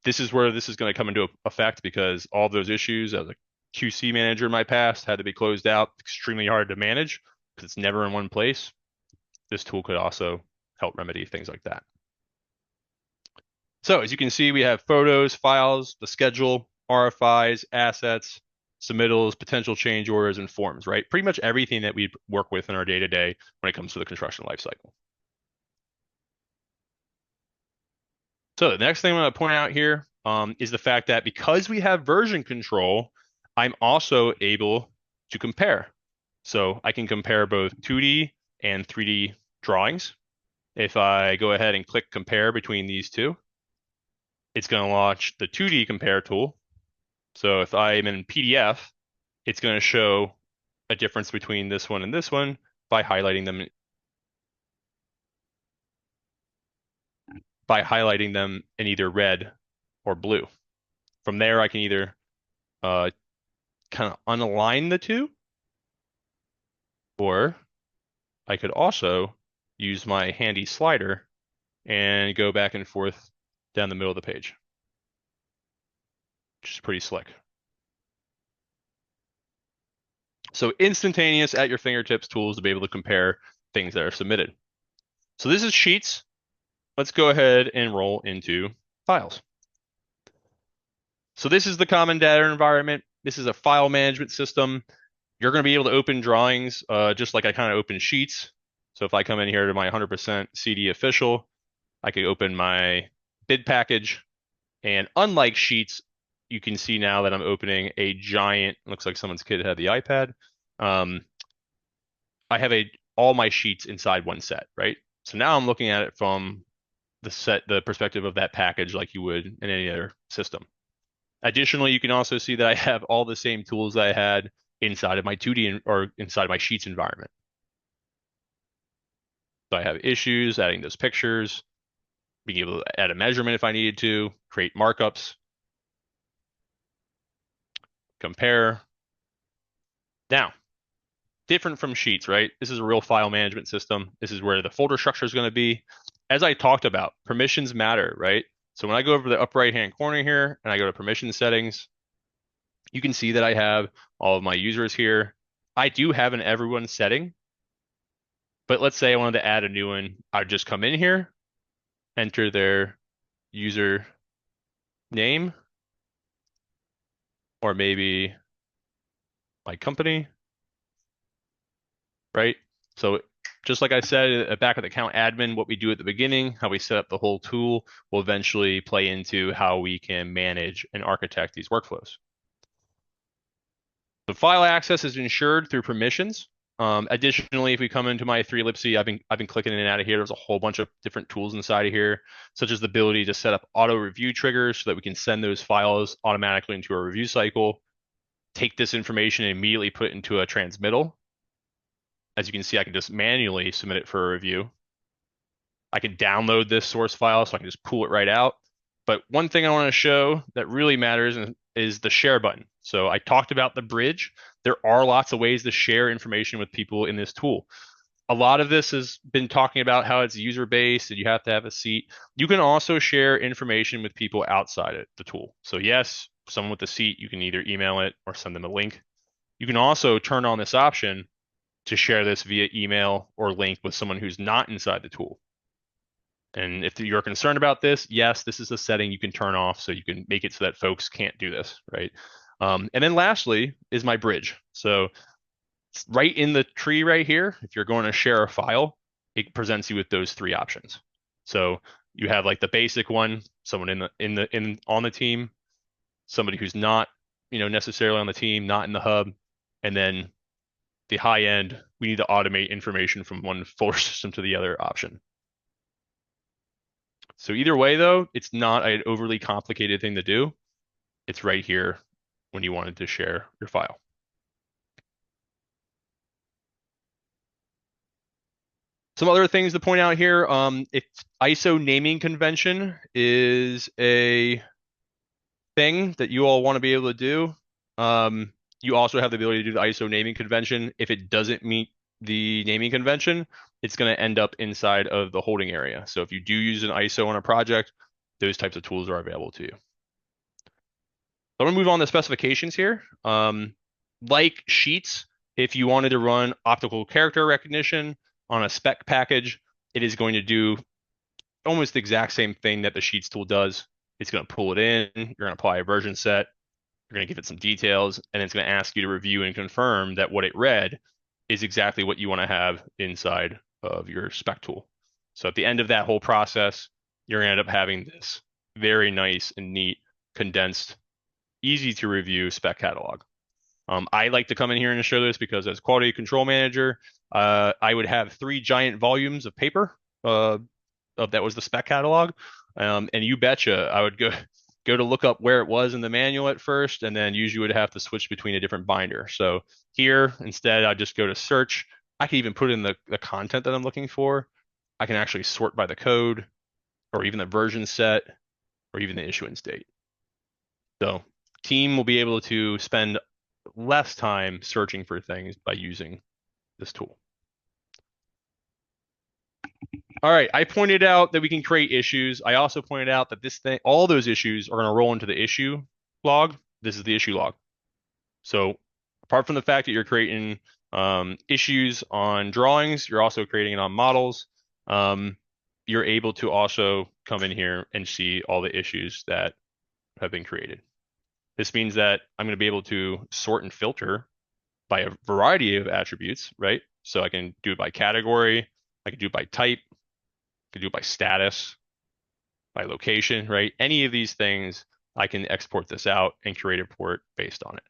This is where this is going to come into effect because all those issues as a QC manager in my past had to be closed out, extremely hard to manage because it's never in one place. This tool could also help remedy things like that. So as you can see, we have photos, files, the schedule, RFIs, assets, submittals, potential change orders, and forms, right? Pretty much everything that we work with in our day-to-day when it comes to the construction lifecycle. So the next thing I'm going to point out here is the fact that because we have version control, I'm also able to compare. So I can compare both 2D and 3D drawings. If I go ahead and click compare between these two, it's going to launch the 2D compare tool. So if I'm in PDF, it's going to show a difference between this one and this one by highlighting them in either red or blue. From there, I can either kind of unalign the two, or I could also use my handy slider and go back and forth down the middle of the page, which is pretty slick. So instantaneous at your fingertips tools to be able to compare things that are submitted. So this is sheets. Let's go ahead and roll into files. So this is the common data environment. This is a file management system. You're going to be able to open drawings just like I kind of open sheets. So if I come in here to my 100% CD official, I could open my bid package. And unlike sheets, you can see now that I'm opening a giant, looks like someone's kid had the iPad. I have all my sheets inside one set, right? So now I'm looking at it from the perspective of that package like you would in any other system. Additionally, you can also see that I have all the same tools that I had inside of my 2D or inside of my sheets environment. So I have issues, adding those pictures, being able to add a measurement if I needed to, create markups, compare. Now, different from sheets, right? This is a real file management system. This is where the folder structure is going to be. As I talked about, permissions matter, right? So when I go over to the upper right-hand corner here and I go to permission settings, you can see that I have all of my users here. I do have an everyone setting, but let's say I wanted to add a new one. I'd just come in here, enter their user name, or maybe my company, right? So just like I said back at the account admin, what we do at the beginning, how we set up the whole tool will eventually play into how we can manage and architect these workflows. The file access is ensured through permissions. Additionally, if we come into my 3ellipse, I've been clicking in and out of here. There's a whole bunch of different tools inside of here, such as the ability to set up auto review triggers so that we can send those files automatically into a review cycle, take this information and immediately put it into a transmittal. As you can see, I can just manually submit it for a review. I can download this source file so I can just pull it right out. But one thing I want to show that really matters is the share button. So I talked about the bridge. There are lots of ways to share information with people in this tool. A lot of this has been talking about how it's user-based and you have to have a seat. You can also share information with people outside of the tool. So yes, someone with a seat, you can either email it or send them a link. You can also turn on this option to share this via email or link with someone who's not inside the tool. And if you're concerned about this, yes, this is a setting you can turn off so you can make it so that folks can't do this, right? And then lastly is my bridge. So right in the tree right here, if you're going to share a file, it presents you with those three options. So you have like the basic one, someone in on the team, somebody who's not, necessarily on the team, not in the hub, and then the high end, we need to automate information from one folder system to the other option. So either way, though, it's not an overly complicated thing to do. It's right here when you wanted to share your file. Some other things to point out here, if ISO naming convention is a thing that you all want to be able to do, you also have the ability to do the ISO naming convention. If it doesn't meet the naming convention, it's going to end up inside of the holding area. So if you do use an ISO on a project, those types of tools are available to you. I'm going to move on to specifications here. Like Sheets, if you wanted to run optical character recognition on a spec package, it is going to do almost the exact same thing that the Sheets tool does. It's going to pull it in, you're going to apply a version set, you're going to give it some details, and it's going to ask you to review and confirm that what it read is exactly what you want to have inside of your spec tool. So at the end of that whole process, you're going to end up having this very nice and neat, condensed, easy to review spec catalog. I like to come in here and show this because as quality control manager, I would have 3 giant volumes of paper that was the spec catalog. And you betcha, I would go to look up where it was in the manual at first, and then usually would have to switch between a different binder. So here, instead, I just go to search. I can even put in the content that I'm looking for. I can actually sort by the code, or even the version set, or even the issuance date. So team will be able to spend less time searching for things by using this tool. All right, I pointed out that we can create issues. I also pointed out that this thing, all those issues are going to roll into the issue log. This is the issue log. So apart from the fact that you're creating issues on drawings, you're also creating it on models. You're able to also come in here and see all the issues that have been created. This means that I'm going to be able to sort and filter by a variety of attributes, right? So I can do it by category, I can do it by type, I can do it by status, by location, right? Any of these things, I can export this out and create a report based on it.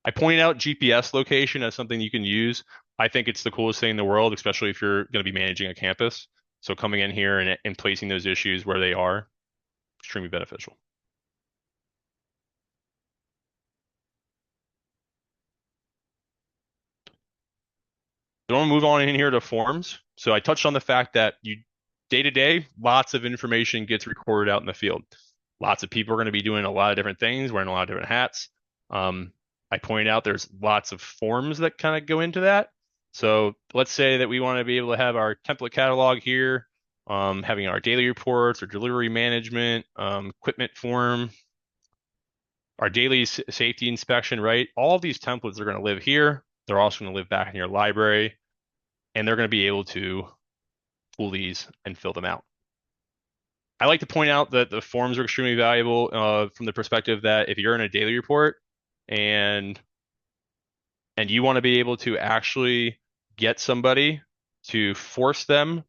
I pointed out GPS location as something you can use. I think it's the coolest thing in the world, especially if you're going to be managing a campus. So coming in here and placing those issues where they are, extremely beneficial. So I want to move on in here to forms. So I touched on the fact that you day to day, lots of information gets recorded out in the field. Lots of people are going to be doing a lot of different things, wearing a lot of different hats. I pointed out there's lots of forms that kind of go into that. So let's say that we want to be able to have our template catalog here, having our daily reports or delivery management, equipment form, our daily safety inspection, right? All of these templates are going to live here. They're also going to live back in your library, and they're going to be able to pull these and fill them out. I like to point out that the forms are extremely valuable from the perspective that if you're in a daily report and you want to be able to actually get somebody to force them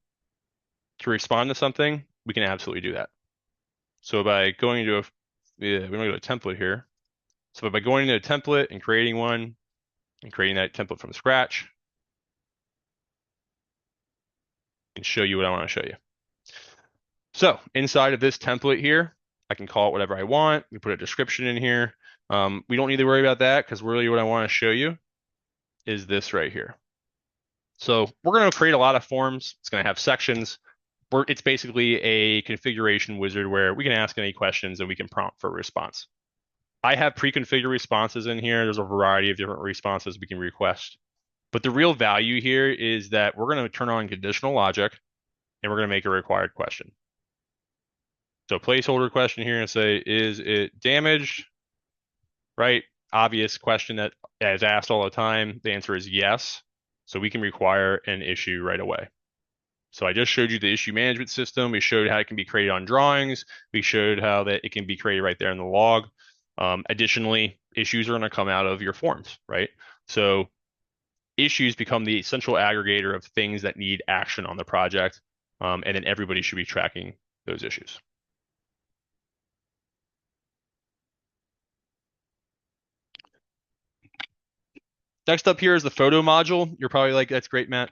to respond to something, we can absolutely do that. So by going into we're going to go to a template here. So by going into a template and creating one and creating that template from scratch, I can show you what I want to show you. So inside of this template here, I can call it whatever I want. We put a description in here. We don't need to worry about that because really what I want to show you is this right here. So we're going to create a lot of forms. It's going to have sections. It's basically a configuration wizard where we can ask any questions and we can prompt for a response. I have pre-configured responses in here. There's a variety of different responses we can request. But the real value here is that we're going to turn on conditional logic and we're going to make a required question. So placeholder question here and say, is it damaged? Right? Obvious question that is asked all the time. The answer is yes. So we can require an issue right away. So I just showed you the issue management system. We showed how it can be created on drawings. We showed how that it can be created right there in the log. Additionally, issues are going to come out of your forms, right? So issues become the central aggregator of things that need action on the project, and then everybody should be tracking those issues. Next up here is the photo module. You're probably like, that's great, Matt.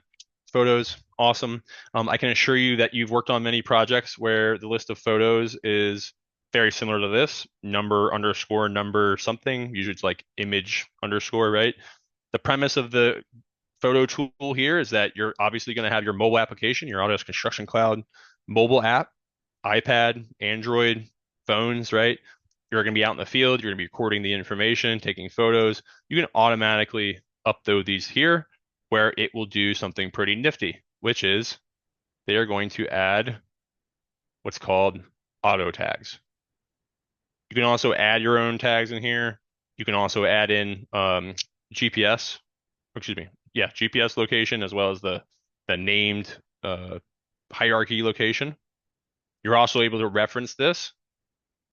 Photos, awesome. I can assure you that you've worked on many projects where the list of photos is very similar to this, number underscore number something. Usually it's like image underscore, right? The premise of the photo tool here is that you're obviously going to have your mobile application, your Autodesk Construction Cloud mobile app, iPad, Android, phones, right? You're going to be out in the field, you're going to be recording the information, taking photos. You can automatically upload these here where it will do something pretty nifty, which is they are going to add what's called auto tags. You can also add your own tags in here. You can also add in GPS, excuse me, yeah, GPS location as well as the named hierarchy location. You're also able to reference this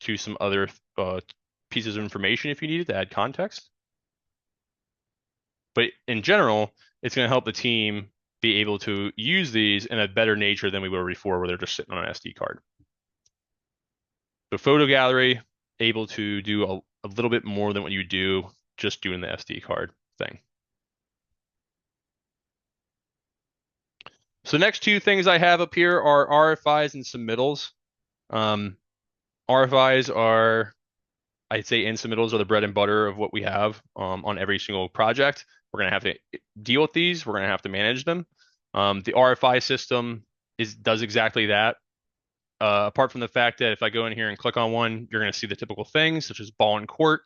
to some other pieces of information if you need it to add context. But in general, it's going to help the team be able to use these in a better nature than we were before, where they're just sitting on an SD card. So photo gallery, able to do a little bit more than what you do just doing the SD card thing. So next two things I have up here are RFIs and submittals. RFIs are, I'd say, and submittals are the bread and butter of what we have on every single project. We're going to have to deal with these. We're going to have to manage them. The RFI system does exactly that. Apart from the fact that if I go in here and click on one, you're going to see the typical things such as ball and court,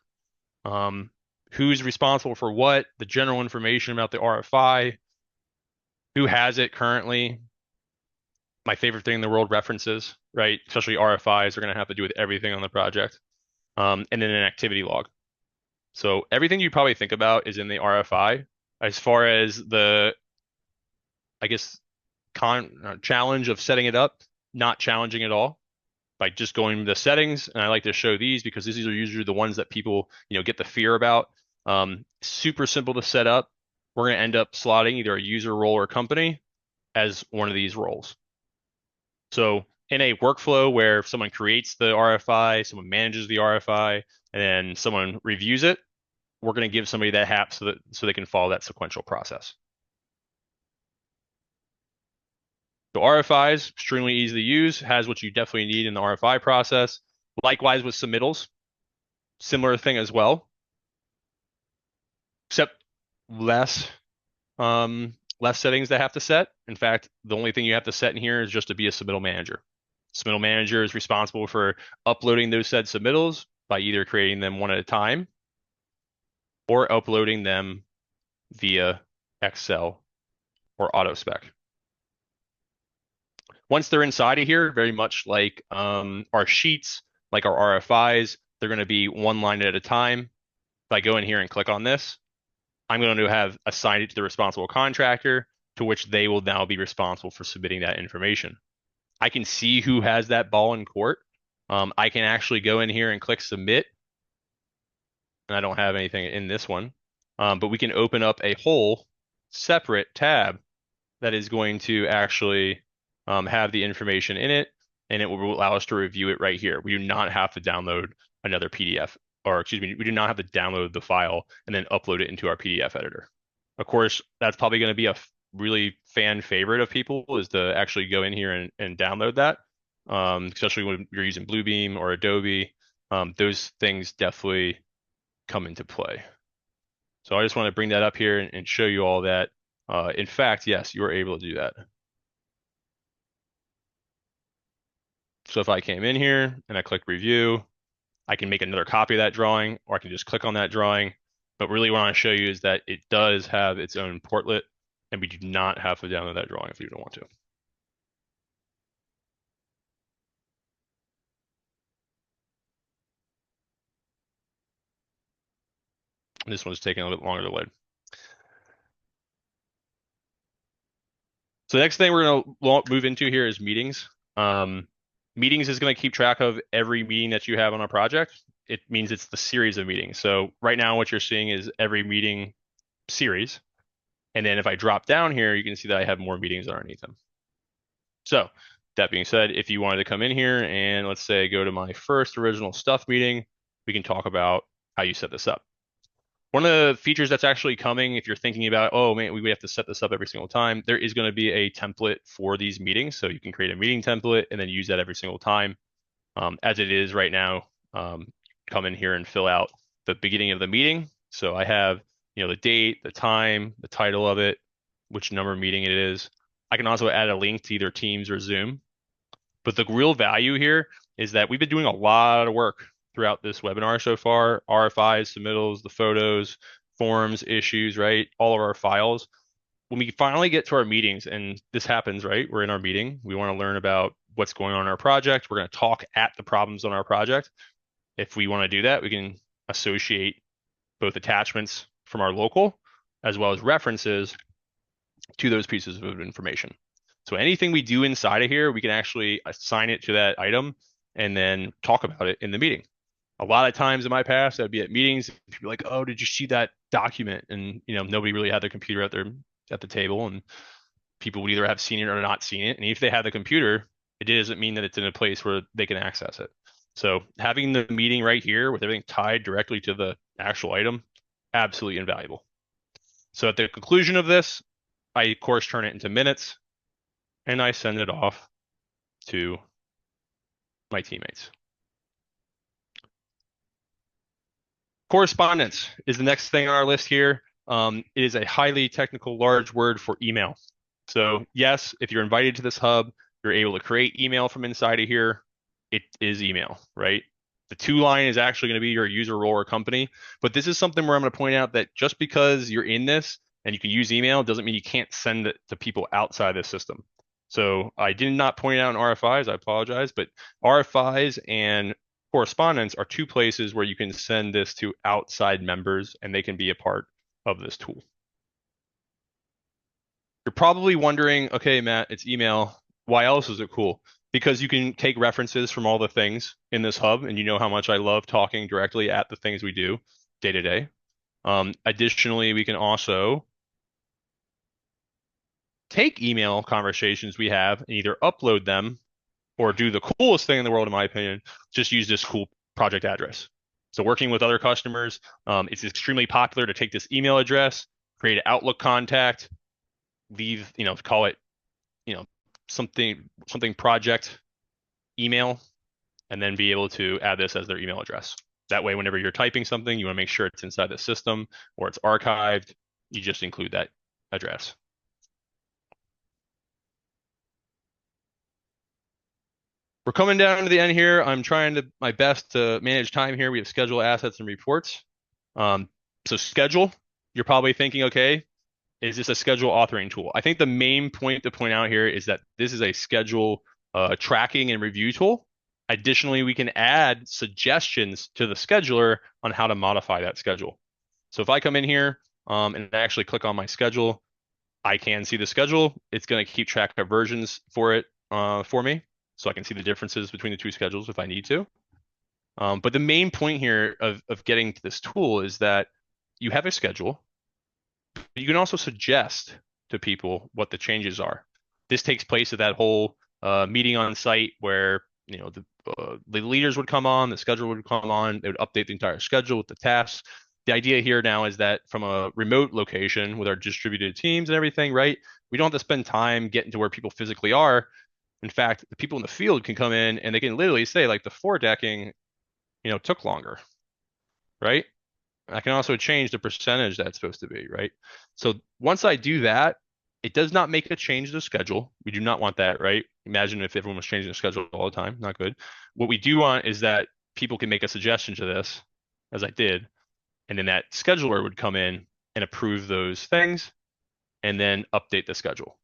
who's responsible for what, the general information about the RFI, who has it currently. My favorite thing in the world, references, right? Especially RFIs are going to have to do with everything on the project. And then an activity log. So everything you probably think about is in the RFI. As far as the, I guess, challenge of setting it up, not challenging at all by just going to the settings. And I like to show these because these are usually the ones that people, get the fear about. Super simple to set up. We're going to end up slotting either a user role or company as one of these roles. So in a workflow where someone creates the RFI, someone manages the RFI, and then someone reviews it, we're going to give somebody that HAP so they can follow that sequential process. So RFIs, extremely easy to use, has what you definitely need in the RFI process. Likewise with submittals, similar thing as well, except less less settings that have to set. In fact, the only thing you have to set in here is just to be a submittal manager. Submittal manager is responsible for uploading those said submittals by either creating them one at a time or uploading them via Excel or AutoSpec. Once they're inside of here, very much like our sheets, like our RFIs, they're going to be one line at a time. If I go in here and click on this, I'm going to have assigned it to the responsible contractor, to which they will now be responsible for submitting that information. I can see who has that ball in court. I can actually go in here and click submit. And I don't have anything in this one. But we can open up a whole separate tab that is going to actually have the information in it, and it will allow us to review it right here. We do not have to download another PDF, or excuse me, we do not have to download the file and then upload it into our PDF editor. Of course, that's probably going to be a really fan favorite of people, is to actually go in here and download that, especially when you're using Bluebeam or Adobe. Those things definitely come into play. So I just want to bring that up here and show you all that In fact, yes, you are able to do that. So if I came in here and I click review, I can make another copy of that drawing, or I can just click on that drawing. But really what I want to show you is that it does have its own portlet, and we do not have to download that drawing if you don't want to. And this one's taking a little bit longer to load. So the next thing we're going to move into here is meetings. Meetings is going to keep track of every meeting that you have on a project. It means it's the series of meetings. So right now what you're seeing is every meeting series. And then if I drop down here, you can see that I have more meetings underneath them. So that being said, if you wanted to come in here and let's say go to my first original stuff meeting, we can talk about how you set this up. One of the features that's actually coming, if you're thinking about, oh man, we have to set this up every single time, there is going to be a template for these meetings. So you can create a meeting template and then use that every single time. As it is right now, come in here and fill out the beginning of the meeting. So I have, the date, the time, the title of it, which number meeting it is. I can also add a link to either Teams or Zoom. But the real value here is that we've been doing a lot of work throughout this webinar so far, RFIs, submittals, the photos, forms, issues, right? All of our files. When we finally get to our meetings, and this happens, right? We're in our meeting. We want to learn about what's going on in our project. We're going to talk at the problems on our project. If we want to do that, we can associate both attachments from our local as well as references to those pieces of information. So anything we do inside of here, we can actually assign it to that item and then talk about it in the meeting. A lot of times in my past, I'd be at meetings, people be like, "Oh, did you see that document?" And nobody really had their computer out there at the table, and people would either have seen it or not seen it. And if they have the computer, it doesn't mean that it's in a place where they can access it. So having the meeting right here with everything tied directly to the actual item, absolutely invaluable. So at the conclusion of this, I of course turn it into minutes and I send it off to my teammates. Correspondence is the next thing on our list here. It is a highly technical, large word for email. So yes, if you're invited to this hub, you're able to create email from inside of here. It is email, right? The to line is actually going to be your user role or company. But this is something where I'm going to point out that just because you're in this and you can use email doesn't mean you can't send it to people outside the system. So I did not point out in RFIs, I apologize, but RFIs and correspondence are two places where you can send this to outside members and they can be a part of this tool. You're probably wondering, okay, Matt, it's email. Why else is it cool? Because you can take references from all the things in this hub, and you know how much I love talking directly at the things we do day to day. Additionally, we can also take email conversations we have and either upload them or do the coolest thing in the world, in my opinion, just use this cool project address. So working with other customers, it's extremely popular to take this email address, create an Outlook contact, leave, call it, something project email, and then be able to add this as their email address. That way, whenever you're typing something, you want to make sure it's inside the system or it's archived. You just include that address. We're coming down to the end here. I'm trying my best to manage time here. We have schedule, assets, and reports. So schedule, you're probably thinking, okay, is this a schedule authoring tool? I think the main point to point out here is that this is a schedule tracking and review tool. Additionally, we can add suggestions to the scheduler on how to modify that schedule. So if I come in here and I actually click on my schedule, I can see the schedule. It's going to keep track of versions for it for me. So I can see the differences between the two schedules if I need to. But the main point here of getting to this tool is that you have a schedule. You can also suggest to people what the changes are. This takes place at that whole meeting on site where the leaders would come on, the schedule would come on, they would update the entire schedule with the tasks. The idea here now is that from a remote location with our distributed teams and everything, right? We don't have to spend time getting to where people physically are. In fact, the people in the field can come in and they can literally say like the foredecking, took longer, right? I can also change the percentage that's supposed to be, right? So once I do that, it does not make a change to the schedule. We do not want that, right? Imagine if everyone was changing the schedule all the time. Not good. What we do want is that people can make a suggestion to this, as I did, and then that scheduler would come in and approve those things and then update the schedule.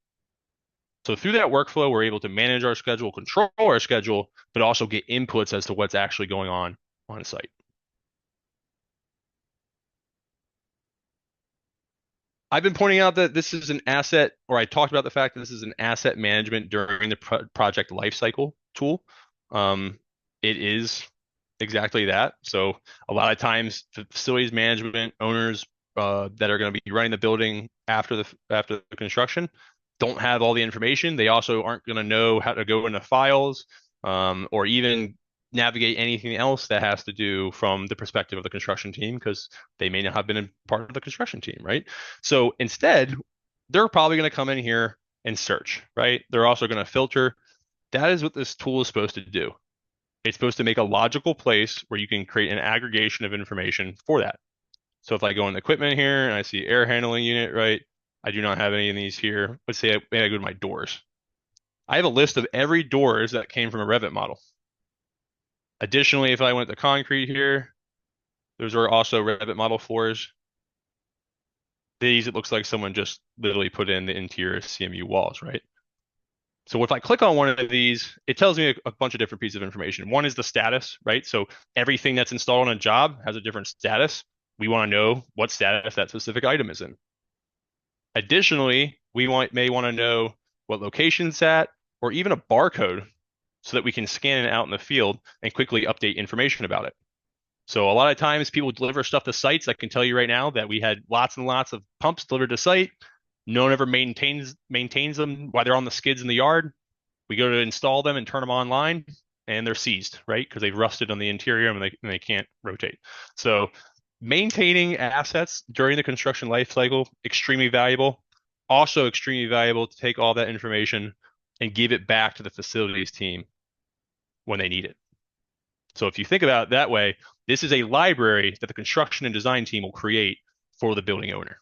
So through that workflow, we're able to manage our schedule, control our schedule, but also get inputs as to what's actually going on site. I've been pointing out that this is an asset, or I talked about the fact that this is an asset management during the project lifecycle tool. It is exactly that. So a lot of times, facilities management owners that are going to be running the building after the construction don't have all the information. They also aren't going to know how to go into files or even navigate anything else that has to do from the perspective of the construction team because they may not have been a part of the construction team, right? So instead, they're probably going to come in here and search, right? They're also going to filter. That is what this tool is supposed to do. It's supposed to make a logical place where you can create an aggregation of information for that. So if I go in equipment here and I see air handling unit, right? I do not have any of these here. Let's say maybe I go to my doors. I have a list of every doors that came from a Revit model. Additionally, if I went to concrete here, those are also Revit model floors. These, it looks like someone just literally put in the interior CMU walls, right? So if I click on one of these, it tells me a bunch of different pieces of information. One is the status, right? So everything that's installed on a job has a different status. We want to know what status that specific item is in. Additionally, we may want to know what location it's at or even a barcode so that we can scan it out in the field and quickly update information about it. So a lot of times people deliver stuff to sites. I can tell you right now that we had lots and lots of pumps delivered to site. No one ever maintains them while they're on the skids in the yard. We go to install them and turn them online, and they're seized, right? Because they've rusted on the interior and they can't rotate. So maintaining assets during the construction life cycle, extremely valuable. Also extremely valuable to take all that information and give it back to the facilities team when they need it. So if you think about it that way, this is a library that the construction and design team will create for the building owner.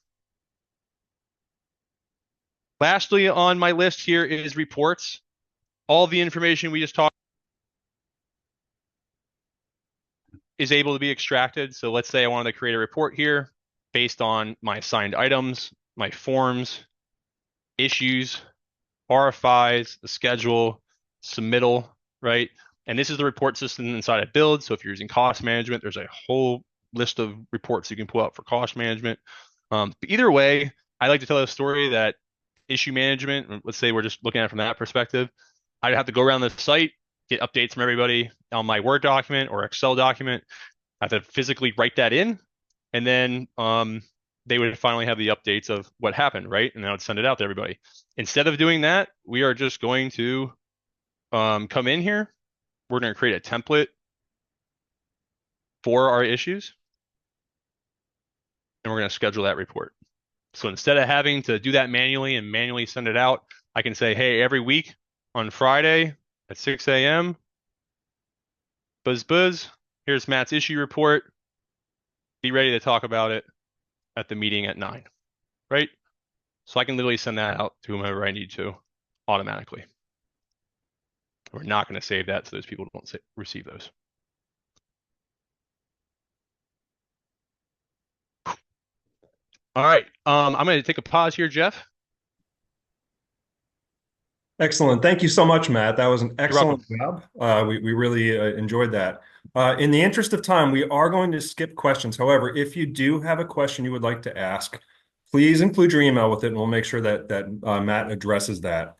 Lastly on my list here is reports. All the information we just talked is able to be extracted. So let's say I wanted to create a report here based on my assigned items, my forms, issues, RFIs, the schedule, submittal, right? And this is the report system inside of Build. So if you're using cost management, there's a whole list of reports you can pull out for cost management. But either way, I like to tell a story that issue management, let's say we're just looking at it from that perspective, I'd have to go around the site, get updates from everybody on my Word document or Excel document. I have to physically write that in, and then they would finally have the updates of what happened, right? And then I would send it out to everybody. Instead of doing that, we are just going to come in here. We're going to create a template for our issues, and we're going to schedule that report. So instead of having to do that manually and manually send it out, I can say, hey, every week on Friday at 6 a.m., buzz, buzz, here's Matt's issue report. Be ready to talk about it at the meeting at 9, right? So I can literally send that out to whomever I need to automatically. We're not going to save that so those people don't receive those. All right. I'm going to take a pause here, Jeff. Excellent. Thank you so much, Matt. That was an You're welcome. excellent job. We really enjoyed that. In the interest of time, we are going to skip questions. However, if you do have a question you would like to ask, please include your email with it, and we'll make sure that Matt addresses that.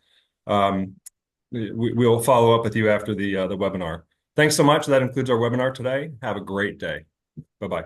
We'll follow up with you after the webinar. Thanks so much. That includes our webinar today. Have a great day. Bye-bye.